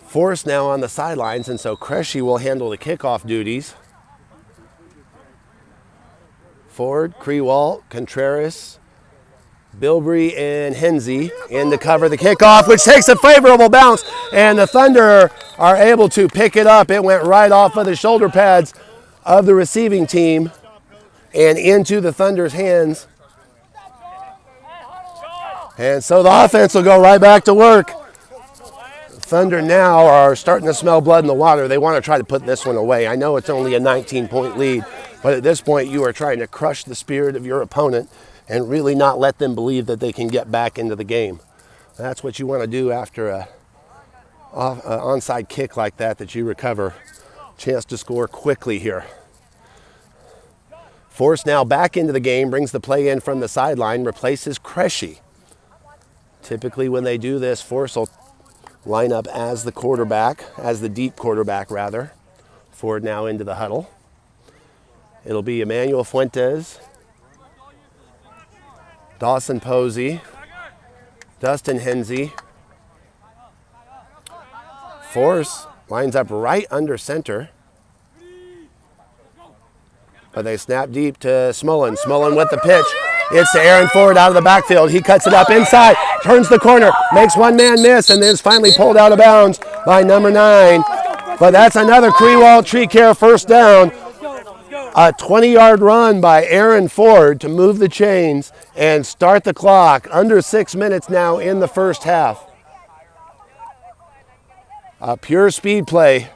Forrest now on the sidelines, and so Kresge will handle the kickoff duties. Ford, Krewalt, Contreras, Bilbrey, and Hensey in to cover the kickoff, which takes a favorable bounce, and the Thunder are able to pick it up. It went right off of the shoulder pads of the receiving team and into the Thunder's hands. And so the offense will go right back to work. Thunder now are starting to smell blood in the water. They want to try to put this one away. I know it's only a 19-point lead, but at this point you are trying to crush the spirit of your opponent and really not let them believe that they can get back into the game. That's what you want to do after a onside kick like that you recover. Chance to score quickly here. Force now back into the game, brings the play in from the sideline, replaces Kresge. Typically when they do this, Force will line up as the quarterback, as the deep quarterback rather. Ford now into the huddle. It'll be Emmanuel Fuentes, Dawson Posey, Dustin Hensey. Force lines up right under center. But they snap deep to Smullen. Smullen with the pitch. It's to Aaron Ford out of the backfield. He cuts it up inside, turns the corner, makes one man miss, and then is finally pulled out of bounds by number 9. But that's another Krewalt Tree Care first down. A 20-yard run by Aaron Ford to move the chains and start the clock. Under 6 minutes now in the first half. A pure speed play.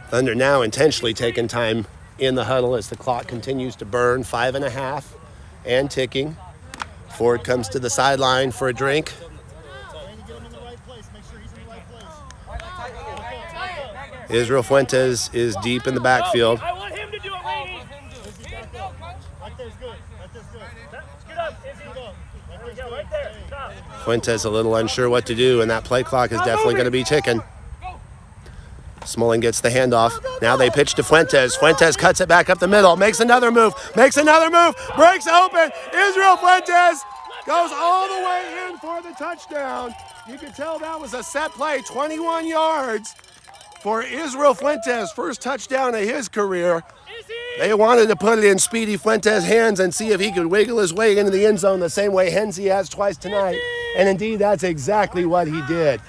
Thunder now intentionally taking time in the huddle as the clock continues to burn. 5.5 and ticking. Ford comes to the sideline for a drink. Israel Fuentes is deep in the backfield. I want him to do it, Rainey. Right there's good. Right there's good. Get up, Izzy. There we go, right there. Stop. Fuentes a little unsure what to do, and that play clock is definitely going to be ticking. Smolin gets the handoff. Now they pitch to Fuentes. Fuentes cuts it back up the middle, makes another move, breaks open. Israel Fuentes goes all the way in for the touchdown. You can tell that was a set play, 21 yards for Israel Fuentes, first touchdown of his career. They wanted to put it in Speedy Fuentes' hands and see if he could wiggle his way into the end zone the same way Hensey has twice tonight. And indeed, that's exactly what he did.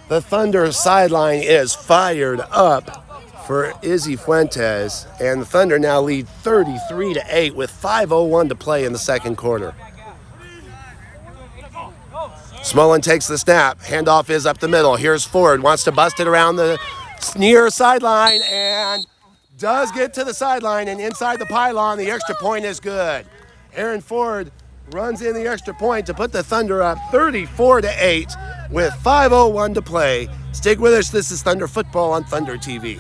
The Thunder sideline is fired up for Izzy Fuentes, and the Thunder now lead 33-8 with 5:01 to play in the second quarter. Smolin takes the snap. Handoff is up the middle. Here's Ford. Wants to bust it around the near sideline and does get to the sideline, and inside the pylon, the extra point is good. Aaron Ford runs in the extra point to put the Thunder up 34-8 with 5:01 to play. Stick with us. This is Thunder Football on Thunder TV.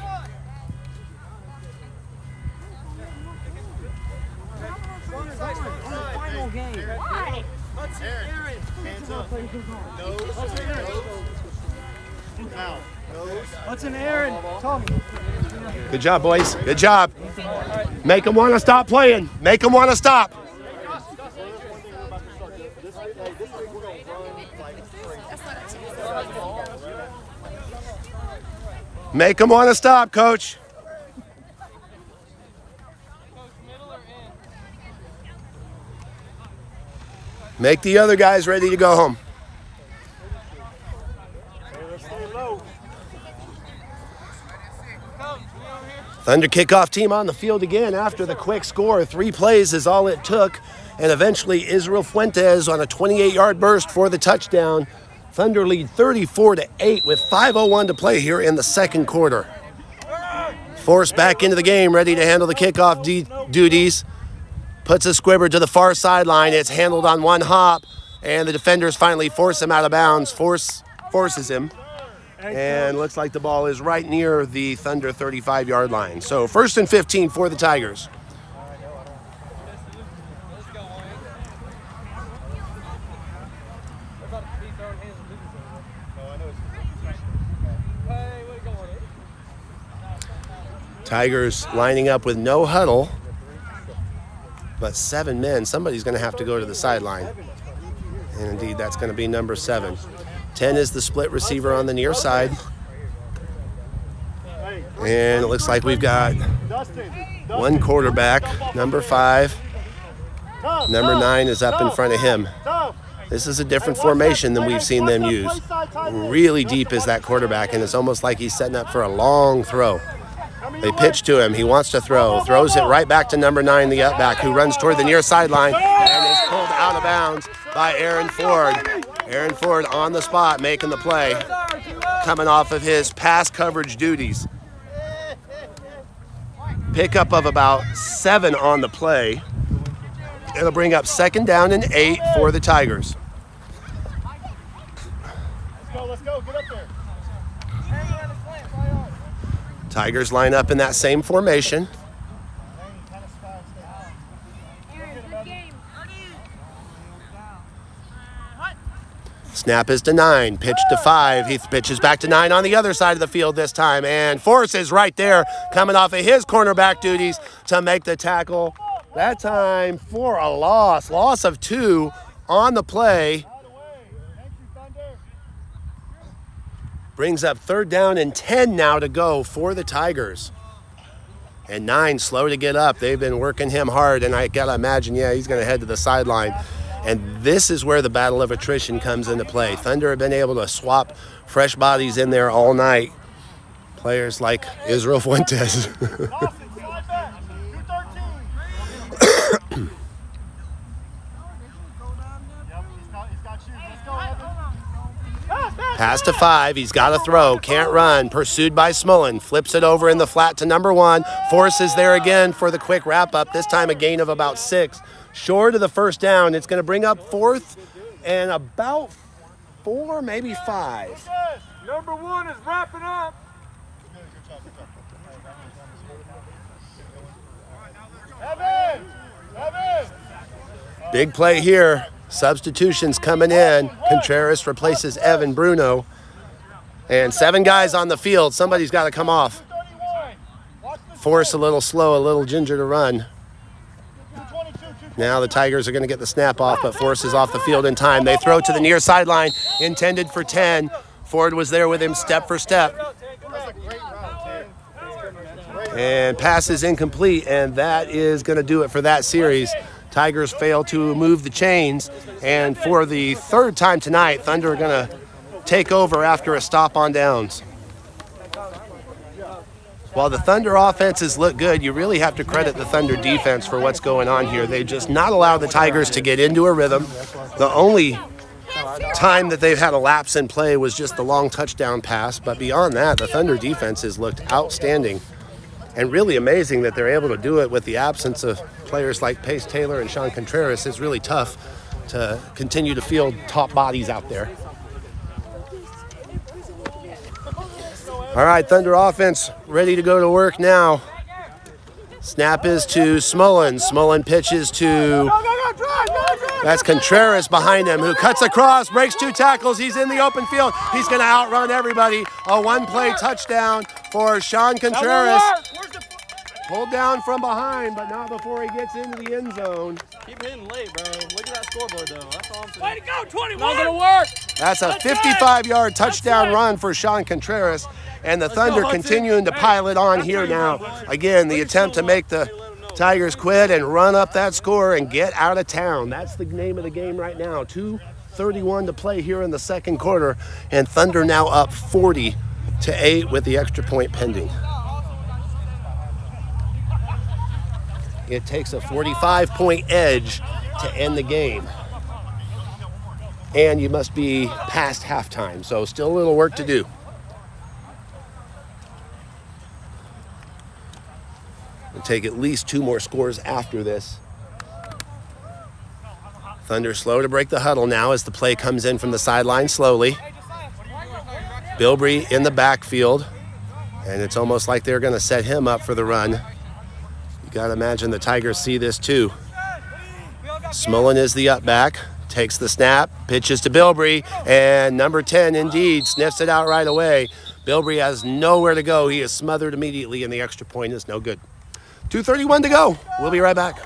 What's an Aaron? Tommy. Good job, boys. Good job. Make them want to stop playing. Make them want to stop. Make them want to stop, Coach. Make the other guys ready to go home. Thunder kickoff team on the field again after the quick score. 3 plays is all it took, and eventually Israel Fuentes on a 28-yard burst for the touchdown. Thunder lead 34-8 with 5:01 to play here in the second quarter. Force back into the game, ready to handle the kickoff duties. Puts a squibber to the far sideline. It's handled on one hop, and the defenders finally force him out of bounds. Forces him. And looks like the ball is right near the Thunder 35-yard line. So 1st and 15 for the Tigers. Tigers lining up with no huddle, but 7 men. Somebody's going to have to go to the sideline. And indeed, that's going to be number 7. 10 is the split receiver on the near side. And it looks like we've got one quarterback, number 5. Number 9 is up in front of him. This is a different formation than we've seen them use. Really deep is that quarterback, and it's almost like he's setting up for a long throw. They pitch to him. He wants to throw. Throws it right back to number 9, the upback, who runs toward the near sideline and is pulled out of bounds by Aaron Ford. Aaron Ford on the spot, making the play, coming off of his pass coverage duties. Pickup of about 7 on the play. It'll bring up 2nd down and 8 for the Tigers. Let's go, get up there. Tigers line up in that same formation. Snap is to 9, pitch to 5. He pitches back to 9 on the other side of the field this time. And Force is right there, coming off of his cornerback duties to make the tackle. That time for a loss of 2 on the play. Brings up 3rd down and 10 now to go for the Tigers. And 9 slow to get up. They've been working him hard, and I gotta imagine, he's gonna head to the sideline. And this is where the battle of attrition comes into play. Thunder have been able to swap fresh bodies in there all night. Players like Israel Fuentes. Pass to 5. He's got to throw. Can't run. Pursued by Smolin. Flips it over in the flat to number 1. Force is there again for the quick wrap-up. This time a gain of about 6 short of the first down. It's going to bring up 4th and about 4, maybe 5. Number 1 is wrapping up. Evan! Big play here. Substitutions coming in. Contreras replaces Evan Bruno. And 7 guys on the field. Somebody's got to come off. Force a little slow, a little ginger to run. Now the Tigers are going to get the snap off, but Force is off the field in time. They throw to the near sideline, intended for 10. Ford was there with him step for step. And pass is incomplete, and that is going to do it for that series. Tigers fail to move the chains, and for the 3rd time tonight, Thunder are going to take over after a stop on downs. While the Thunder offenses look good, you really have to credit the Thunder defense for what's going on here. They just not allow the Tigers to get into a rhythm. The only time that they've had a lapse in play was just the long touchdown pass, but beyond that, the Thunder defense has looked outstanding. And really amazing that they're able to do it with the absence of players like Pace Taylor and Sean Contreras. It's really tough to continue to field top bodies out there. All right, Thunder offense ready to go to work now. Snap is to Smullen. Smullen pitches to, that's Contreras behind him, who cuts across, breaks 2 tackles. He's in the open field. He's going to outrun everybody. A 1-play touchdown for Sean Contreras. Pulled down from behind, but not before he gets into the end zone. Keep hitting late, bro. Look at that scoreboard, though. That's all I'm saying. Way to go, 21! Not going to work. That's a 55-yard touchdown run for Sean Contreras, and the Thunder continuing to pile it on here now. Again, the attempt to make the Tigers quit and run up that score and get out of town. That's the name of the game right now. 2:31 to play here in the 2nd quarter, and Thunder now up 40-8 with the extra point pending. It takes a 45-point edge to end the game. And you must be past halftime, so still a little work to do. It'll take at least 2 more scores after this. Thunder slow to break the huddle now as the play comes in from the sideline slowly. Bilbrey in the backfield, and it's almost like they're going to set him up for the run. Got to imagine the Tigers see this too. Smullen is the up back, takes the snap, pitches to Bilbrey, and number 10 indeed sniffs it out right away. Bilbrey has nowhere to go. He is smothered immediately, and the extra point is no good. 2:31 to go. We'll be right back.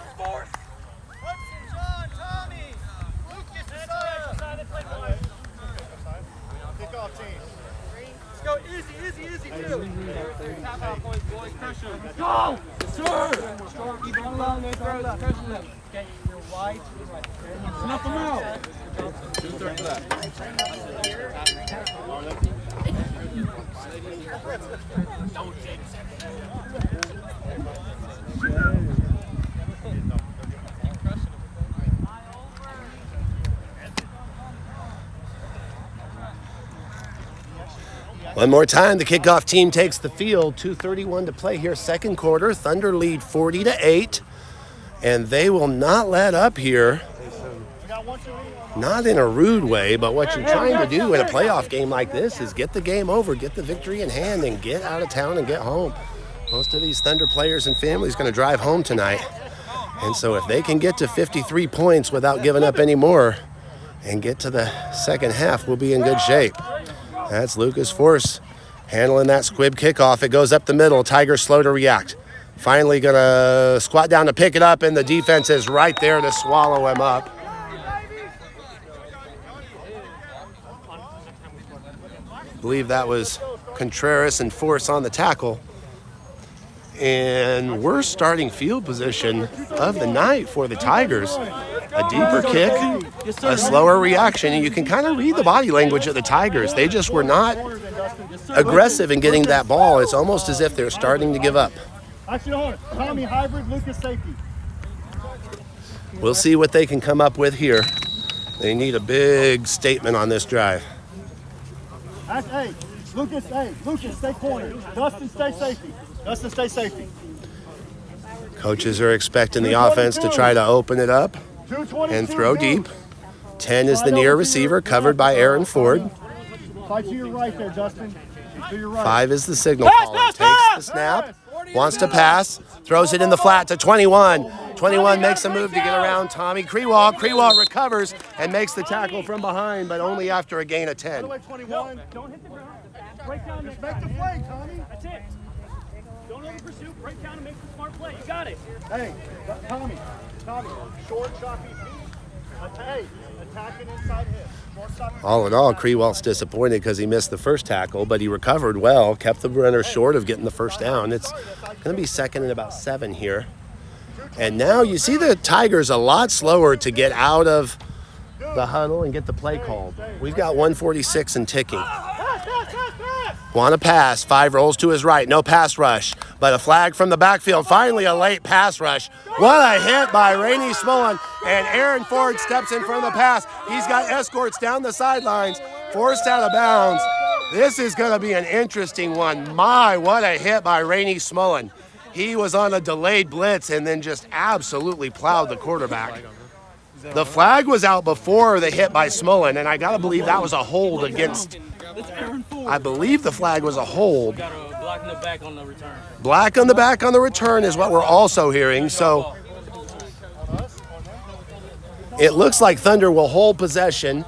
Let's go easy, too. Top out points, boys. Crush them. Go! Sir! Keep on along, no throws. Crushing them. Okay, you're wide to the right. Snuff them out. 2-3 for that. One more time, the kickoff team takes the field. 2:31 to play here, 2nd quarter. Thunder lead 40-8, and they will not let up here. Not in a rude way, but what you're trying to do in a playoff game like this is get the game over, get the victory in hand, and get out of town and get home. Most of these Thunder players and families going to drive home tonight. And so if they can get to 53 points without giving up any more and get to the second half, we'll be in good shape. That's Lucas Force handling that squib kickoff. It goes up the middle. Tigers slow to react. Finally going to squat down to pick it up, and the defense is right there to swallow him up. I believe that was Contreras and Force on the tackle. And worst starting field position of the night for the Tigers. A deeper kick, a slower reaction, and you can kind of read the body language of the Tigers. They just were not aggressive in getting that ball. It's almost as if they're starting to give up. Tommy, hybrid, Lucas, safety. We'll see what they can come up with here. They need a big statement on this drive. Hey, Lucas, stay corner. Dustin, stay safety. Dustin, stay safety. Coaches are expecting the offense to try to open it up 222, and throw go. deep. 10 is the near receiver, covered by Aaron Ford. Slide to your right there, Justin. To your right. 5 is the signal caller. Takes the snap, wants to pass, throws it in the flat to 21. 21 makes a move to get around Tommy Krewall. Krewall recovers and makes the tackle from behind, but only after a gain of 10. 21. Don't hit the ground. Break down. Just make the play, Tommy. That's it. Don't over pursue. Break down and make the smart play. You got it. Hey, Tommy, short, choppy feet. Hey, attacking inside hip. Short, choppy feet. All in all, Krewall's disappointed because he missed the first tackle, but he recovered well, kept the runner short of getting the first down. It's going to be second and about 7 here. And now you see the Tigers a lot slower to get out of the huddle and get the play called. We've got 146 and ticking. Want to pass. 5 rolls to his right. No pass rush, but a flag from the backfield. Finally, a late pass rush. What a hit by Rainey Smullen. And Aaron Ford steps in front of the pass. He's got escorts down the sidelines, forced out of bounds. This is going to be an interesting one. My, what a hit by Rainey Smullen. He was on a delayed blitz and then just absolutely plowed the quarterback. The flag was out before the hit by Smullen, and I got to believe that was a hold against... I believe the flag was a hold. Black on the back on the return. Black on the back on the return is what we're also hearing. So it looks like Thunder will hold possession.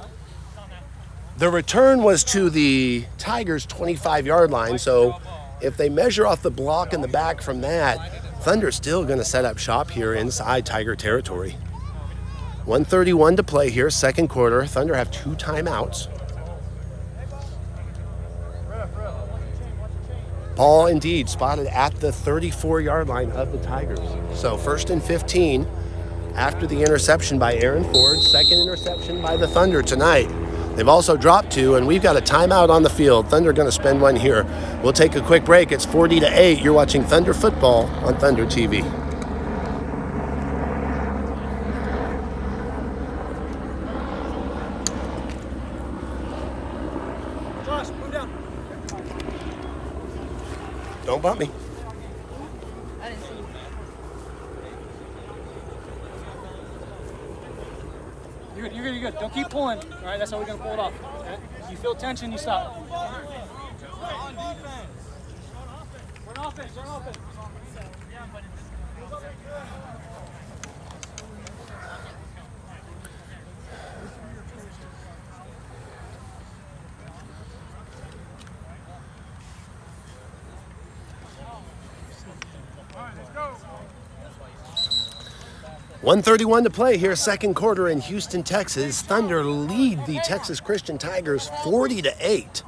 The return was to the Tigers' 25-yard line. So if they measure off the block in the back from that, Thunder's still going to set up shop here inside Tiger territory. 1:31 to play here, second quarter. Thunder have 2 timeouts. Ball indeed spotted at the 34-yard line of the Tigers. So 1st and 15 after the interception by Aaron Ford. Second interception by the Thunder tonight. They've also dropped 2, and we've got a timeout on the field. Thunder going to spend one here. We'll take a quick break. It's 40-8. You're watching Thunder football on Thunder TV. Don't bump me. You're good, you're good. Don't keep pulling. All right, that's how we're going to pull it off. Okay? You feel tension, you stop. On defense. Run offense, run offense. 1:31 to play here, second quarter in Houston, Texas. Thunder lead the Texas Christian Tigers 40-8.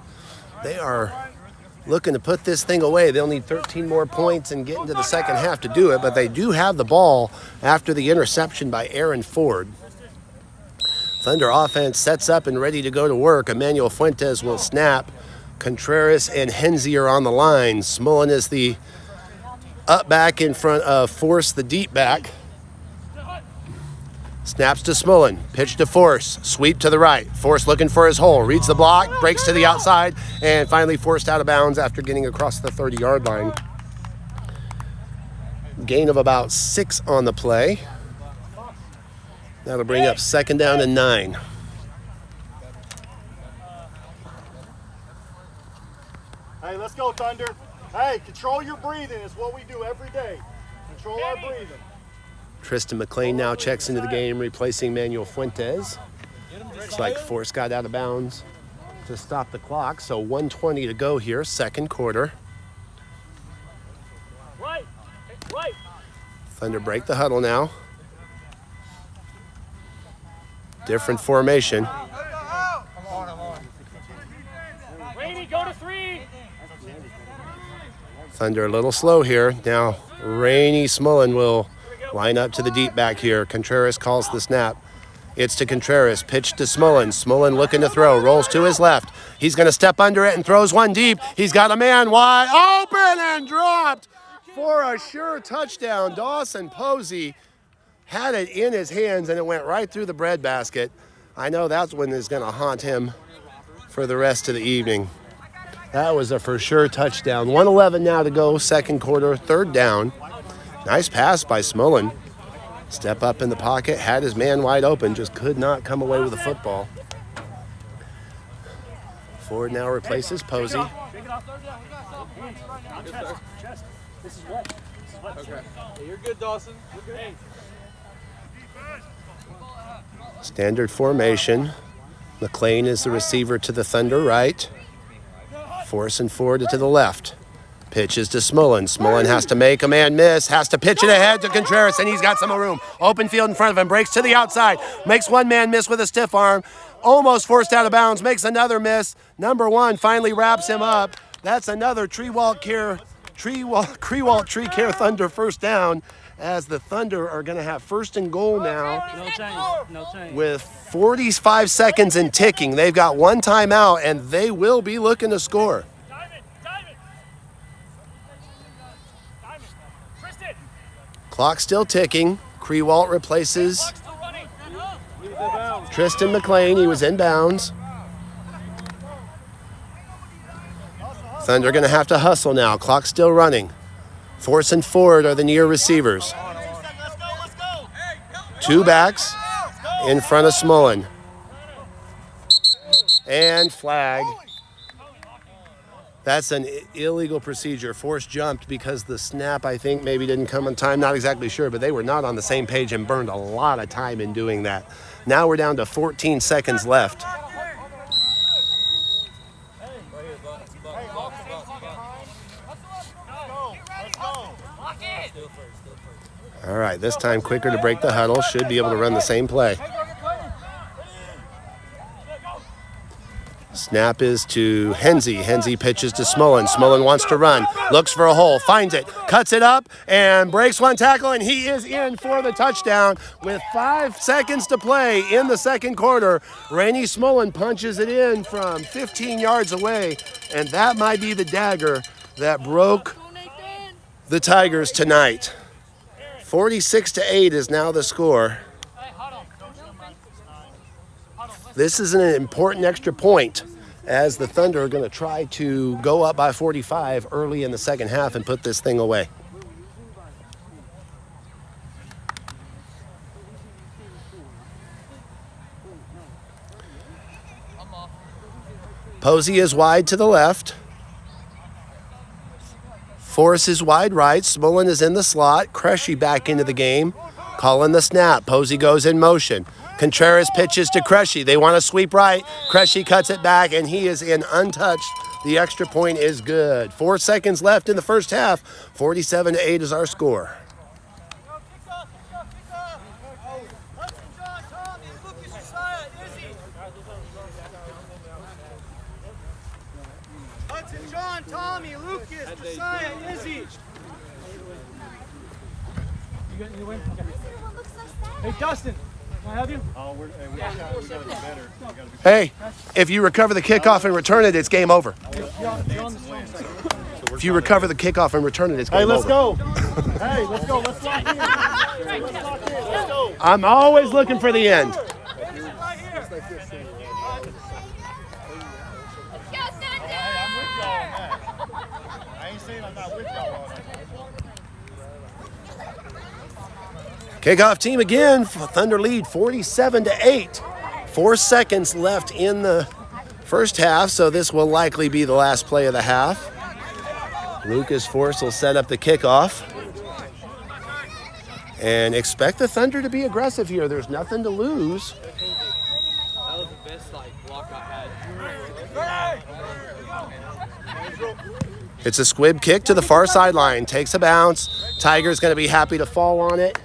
They are looking to put this thing away. They'll need 13 more points and get into the second half to do it, but they do have the ball after the interception by Aaron Ford. Thunder offense sets up and ready to go to work. Emmanuel Fuentes will snap. Contreras and Henze are on the line. Smullen is the up back in front of Force, the deep back. Snaps to Smullen, pitch to Force, sweep to the right. Force looking for his hole, reads the block, breaks to the outside, and finally forced out of bounds after getting across the 30-yard line. Gain of about 6 on the play. That'll bring up second down and 9. Hey, let's go, Thunder. Hey, control your breathing. It's what we do every day. Control our breathing. Tristan McLean now checks into the game, replacing Manuel Fuentes. Looks like Force got out of bounds to stop the clock, so 1:20 to go here, second quarter. Right. Thunder break the huddle now. Different formation. Rainey, go to 3. Thunder a little slow here. Now Rainey Smullen will line up to the deep back here. Contreras calls the snap. It's to Contreras. Pitch to Smullen. Smullen looking to throw. Rolls to his left. He's going to step under it and throws one deep. He's got a man wide open and dropped for a sure touchdown. Dawson Posey had it in his hands and it went right through the breadbasket. I know that's one is going to haunt him for the rest of the evening. That was a for sure touchdown. 1:11 now to go, second quarter, third down. Nice pass by Smolin. Step up in the pocket, had his man wide open, just could not come away with the football. Ford now replaces Posey. Shake it off. Chest. This is wet. Okay. Hey, you're good, Dawson. You're good. Standard formation. McLean is the receiver to the Thunder right. Force and Ford to the left. Pitches to Smolin. Smolin has to make a man miss, has to pitch it ahead to Contreras, and he's got some room. Open field in front of him, breaks to the outside, makes one man miss with a stiff arm, almost forced out of bounds, makes another miss. Number 1 finally wraps him up. That's another Tree Care Thunder first down, as the Thunder are going to have first and goal now. No change. With 45 seconds and ticking. They've got one timeout, and they will be looking to score. Clock still ticking. Krewalt replaces Tristan McLean. He was in bounds. Thunder going to have to hustle now. Clock still running. Force and Ford are the near receivers. 2 backs in front of Smolin. And flag. That's an illegal procedure. Force jumped because the snap, I think, maybe didn't come on time. Not exactly sure, but they were not on the same page and burned a lot of time in doing that. Now we're down to 14 seconds left. All right, this time quicker to break the huddle. Should be able to run the same play. Snap is to Henze. Henze pitches to Smolin. Smolin wants to run. Looks for a hole. Finds it. Cuts it up and breaks one tackle. And he is in for the touchdown with 5 seconds to play in the second quarter. Rainey Smolin punches it in from 15 yards away. And that might be the dagger that broke the Tigers tonight. 46-8 is now the score. This is an important extra point, as the Thunder are going to try to go up by 45 early in the second half and put this thing away. Posey is wide to the left. Force is wide right. Smolin is in the slot. Cressy back into the game. Calling the snap. Posey goes in motion. Contreras pitches to Cressy. They want to sweep right. Cressy cuts it back, and he is in untouched. The extra point is good. 4 seconds left in the first half. 47-8 is our score. John, Tommy, Lucas, Josiah, Izzy. You win? Okay. Hey, Dustin, can I have you? Oh, we gotta be better. Hey, if you recover the kickoff and return it, it's game over. If you recover the kickoff and return it, it's game over. Hey, let's go. Hey, let's go. Let's lock in. Let's go. I'm always looking for the end. I ain't saying I'm not with y'all on it. Kickoff team again. Thunder lead 47-8. 4 seconds left in the first half, so this will likely be the last play of the half. Lucas Force will set up the kickoff. And expect the Thunder to be aggressive here. There's nothing to lose. That was the best block I had. It's a squib kick to the far sideline. Takes a bounce. Tiger's going to be happy to fall on it.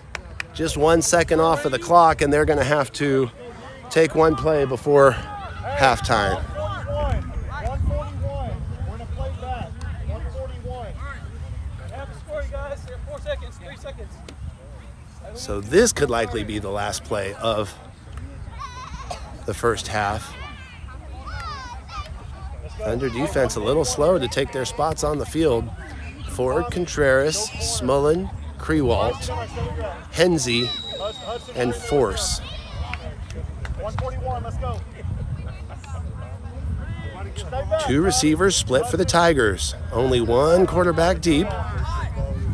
Just 1 second off of the clock, and they're going to have to take one play before halftime. 141. We're going to play back. 141. Have the score, you guys. 4 seconds, 3 seconds. So this could likely be the last play of the first half. Thunder defense a little slow to take their spots on the field. Ford, Contreras, Smolin, Krewalt, Henze, and Force. 141, let's go. 2 receivers split for the Tigers. Only one quarterback deep.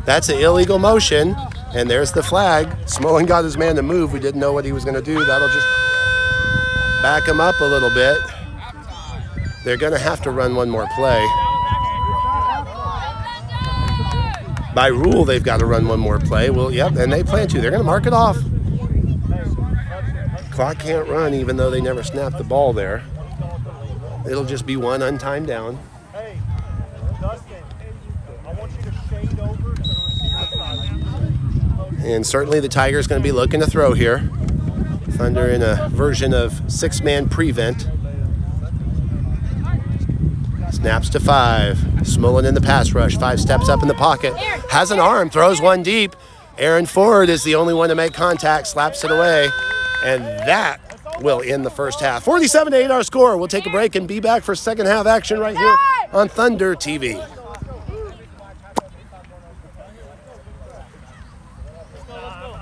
That's an illegal motion, and there's the flag. Smolin got his man to move. We didn't know what he was going to do. That'll just back him up a little bit. They're going to have to run one more play. By rule, they've got to run one more play. Well, yep, and they plan to. They're going to mark it off. Clock can't run even though they never snapped the ball there. It'll just be one untimed down. Hey, Dustin, I want you to shade over to the receiver. And certainly the Tigers going to be looking to throw here. Thunder in a version of six-man prevent. Snaps to 5. Smolin in the pass rush. 5 steps up in the pocket. Has an arm. Throws one deep. Aaron Ford is the only one to make contact. Slaps it away. And that will end the first half. 47-8 our score. We'll take a break and be back for second half action right here on Thunder TV.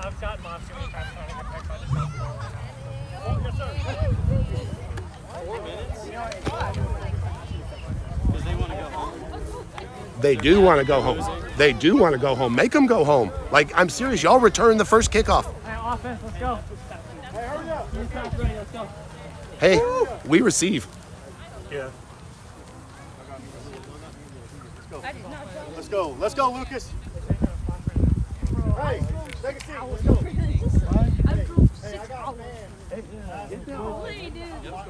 I've got Monster. They do want to go home. They do want to go home. Make them go home. Like, I'm serious. Y'all return the first kickoff. Hey, offense, let's go. Hey, hurry up. Let's go. Hey, we receive. Yeah. Let's go, Lucas. Hey, take a seat. Let's go. Hey, I got a man. Get down. While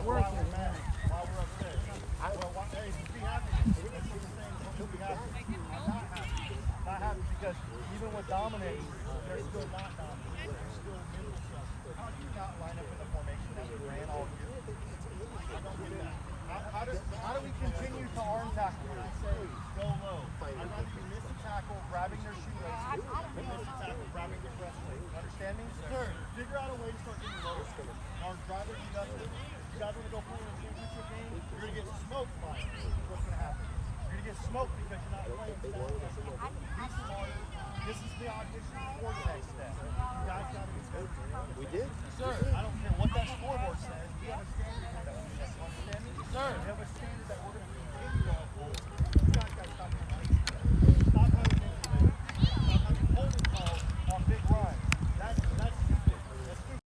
we're upstairs. Hey, be happy. He'll be happy. Not happy because even with dominating, they're still not dominating. They're still middle stuff. How do you not line up in the formation that we ran all year? I don't get that. How do we continue to arm tackle and say, go low? I'd rather you miss a tackle, grabbing their shoelaces, than miss a tackle, grabbing their breastplate. Understand me? Sir, figure out a way to start getting low. Our driver, you guys want to go play in a championship game? You're going to get smoked by it. What's going to happen? You're going to get smoked because you're not playing staff. Be smarter. This is the audition for the next step. You guys got to be smoked. We did? Sir, I don't care what that scoreboard says. We have a standard that we set. Understand me? Sir, we have a standard that we're going to continue to uphold. You guys got to stop your money. Stop having manipulated. Stop having holding calls on big runs. That's stupid. That's stupid.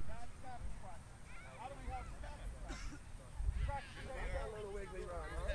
That's snapping practice. How do we have snapping practice? Practice that little wiggly run, huh?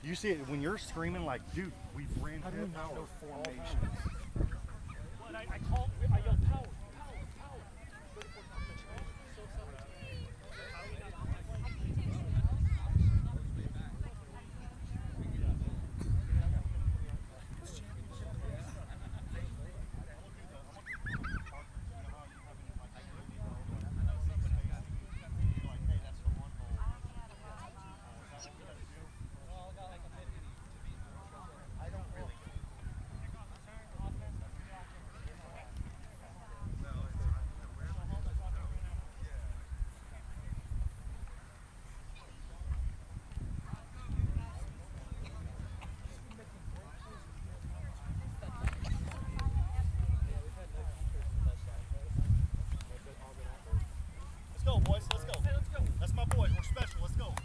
You see it when you're screaming like, dude, we've ran good no formations. I yelled power. Let's go, boys. Let's go. That's my boy. We're special. Let's go.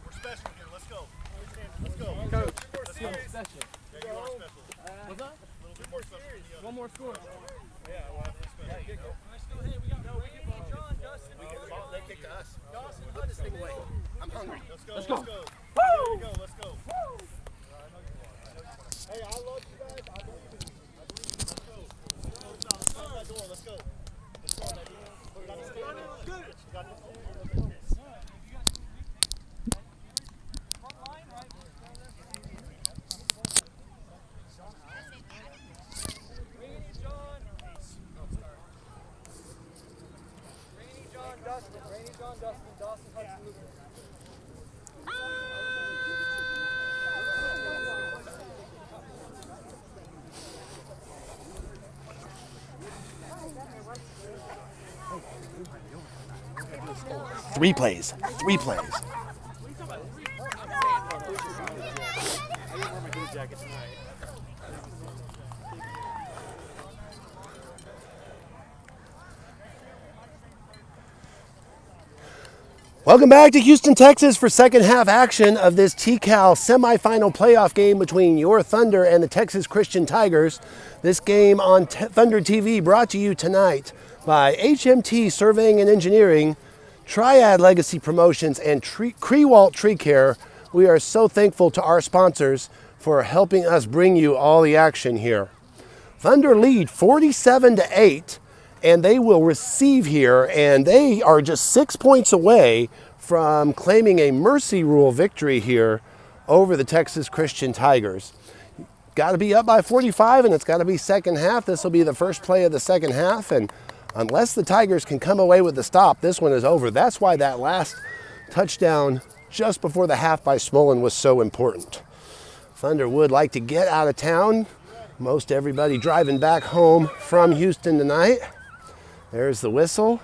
We're special here. Let's go. Let's go. Coach, Let's go. special. Yeah, you are special. What's up? A little bit more special than the other. One more score. Yeah, we'll have to be special. They kick to us. Put this thing away. I'm hungry. Let's go. Let's go. There you go. Let's go. Hey, I love you guys. I believe in you. Let's go. Let's go. That door. Let's go. Let's go. We got to stay in there. Good. We got to stay in there. 3 plays. 3 plays. Welcome back to Houston, Texas for second half action of this TCAL semifinal playoff game between your Thunder and the Texas Christian Tigers. This game on Thunder TV brought to you tonight by HMT Surveying and Engineering, Triad Legacy Promotions, and Crewalt Tree Care. We are so thankful to our sponsors for helping us bring you all the action here. Thunder lead 47-8. And they will receive here, and they are just 6 points away from claiming a mercy rule victory here over the Texas Christian Tigers. Got to be up by 45, and it's got to be second half. This will be the first play of the second half, and unless the Tigers can come away with the stop, this one is over. That's why that last touchdown just before the half by Smolin was so important. Thunder would like to get out of town. Most everybody driving back home from Houston tonight. There's the whistle,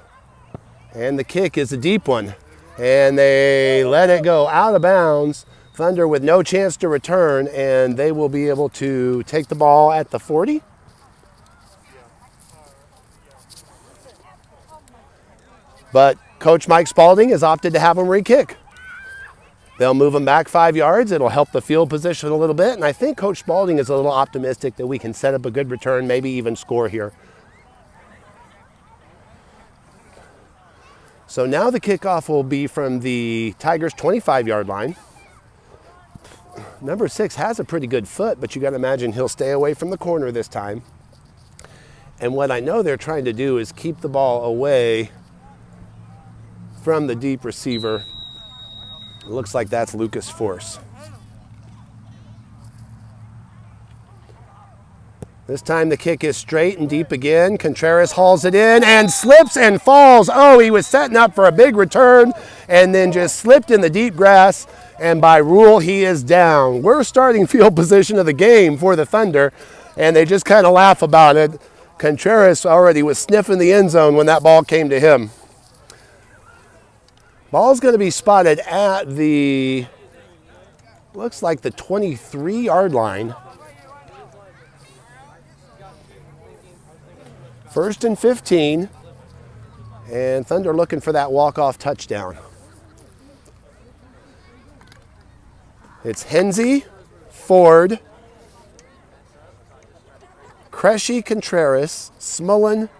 and the kick is a deep one, and they let it go out of bounds. Thunder with no chance to return, and they will be able to take the ball at the 40. But Coach Mike Spalding has opted to have them re-kick. They'll move them back 5 yards. It'll help the field position a little bit, and I think Coach Spalding is a little optimistic that we can set up a good return, maybe even score here. So now the kickoff will be from the Tigers' 25-yard line. Number 6 has a pretty good foot, but you got to imagine he'll stay away from the corner this time. And what I know they're trying to do is keep the ball away from the deep receiver. It looks like that's Lucas Force. This time the kick is straight and deep again. Contreras hauls it in and slips and falls. Oh, he was setting up for a big return and then just slipped in the deep grass, and by rule he is down. We're starting field position of the game for the Thunder, and they just kind of laugh about it. Contreras already was sniffing the end zone when that ball came to him. Ball's going to be spotted at the, looks like the 23-yard line. 1st and 15, and Thunder looking for that walk-off touchdown. It's Hensey, Ford, Cresci, Contreras, Smolin,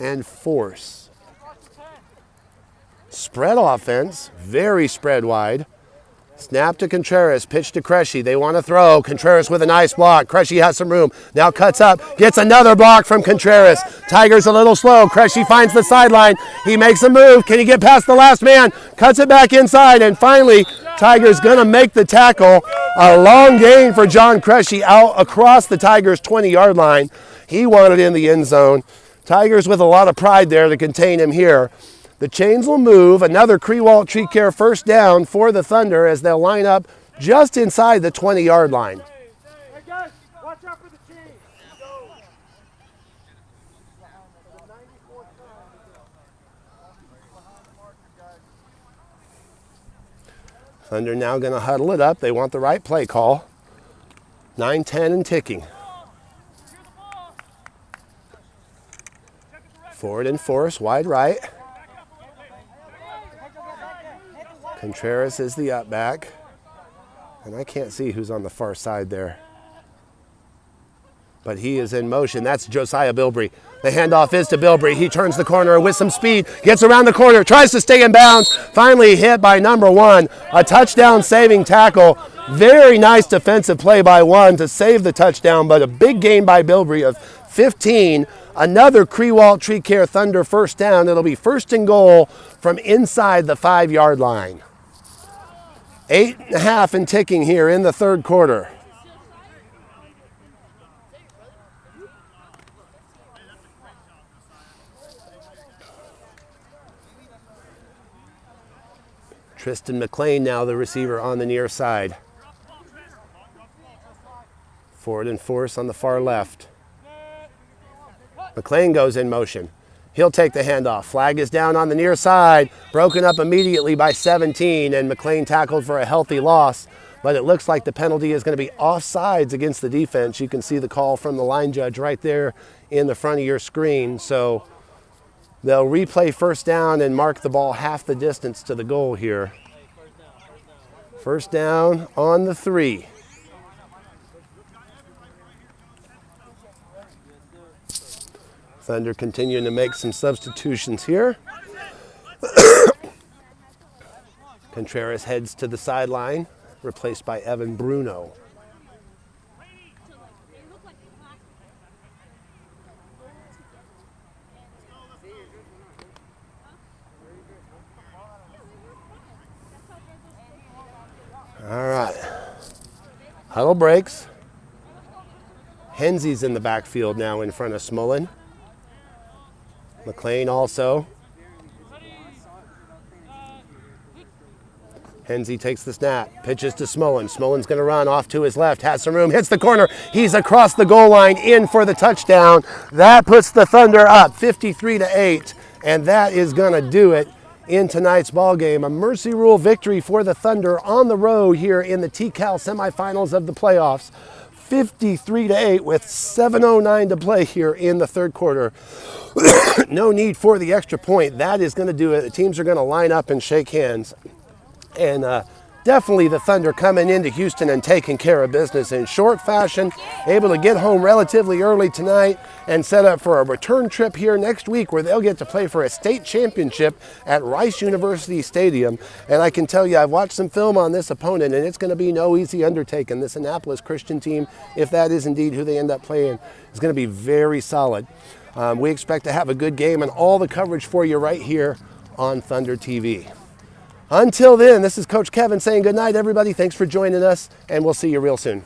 and Force. Spread offense, very spread wide. Snap to Contreras, pitch to Cresci. They want to throw. Contreras with a nice block. Cresci has some room. Now cuts up, gets another block from Contreras. Tigers a little slow. Cresci finds the sideline. He makes a move. Can he get past the last man? Cuts it back inside, and finally, Tigers going to make the tackle. A long gain for John Cresci out across the Tigers' 20-yard line. He wanted in the end zone. Tigers with a lot of pride there to contain him here. The chains will move. Another Crewalt Tree Care first down for the Thunder as they'll line up just inside the 20-yard line. Hey guys, watch out for the chain. Thunder now going to huddle it up. They want the right play call. 9-10 and ticking. Forward and Force, wide right. Contreras is the up back. And I can't see who's on the far side there. But he is in motion. That's Josiah Bilbrey. The handoff is to Bilbrey. He turns the corner with some speed, gets around the corner, tries to stay in bounds. Finally hit by number 1. A touchdown saving tackle. Very nice defensive play by 1 to save the touchdown, but a big gain by Bilbrey of 15. Another Crewalt Tree Care Thunder first down. It'll be 1st and goal from inside the 5-yard line. 8.5 and ticking here in the third quarter. Tristan McLean now the receiver on the near side. Forward and Force on the far left. McLean goes in motion. He'll take the handoff. Flag is down on the near side, broken up immediately by 17, and McLean tackled for a healthy loss. But it looks like the penalty is going to be offsides against the defense. You can see the call from the line judge right there in the front of your screen. So they'll replay first down and mark the ball half the distance to the goal here. First down on the 3. Thunder continuing to make some substitutions here. Contreras heads to the sideline, replaced by Evan Bruno. All right. Huddle breaks. Hensey's in the backfield now in front of Smullen. McLean also. Hensey takes the snap, pitches to Smullen. Smullen's going to run off to his left, has some room, hits the corner. He's across the goal line, in for the touchdown. That puts the Thunder up 53-8, and that is going to do it in tonight's ball game. A mercy rule victory for the Thunder on the road here in the TCAL semifinals of the playoffs. 53-8 with 7:09 to play here in the third quarter. No need for the extra point. That is going to do it. The teams are going to line up and shake hands. And definitely the Thunder coming into Houston and taking care of business in short fashion, able to get home relatively early tonight and set up for a return trip here next week where they'll get to play for a state championship at Rice University Stadium. And I can tell you, I've watched some film on this opponent, and it's going to be no easy undertaking. This Annapolis Christian team, if that is indeed who they end up playing, is going to be very solid. We expect to have a good game and all the coverage for you right here on Thunder TV. Until then, this is Coach Kevin saying good night, everybody. Thanks for joining us, and we'll see you real soon.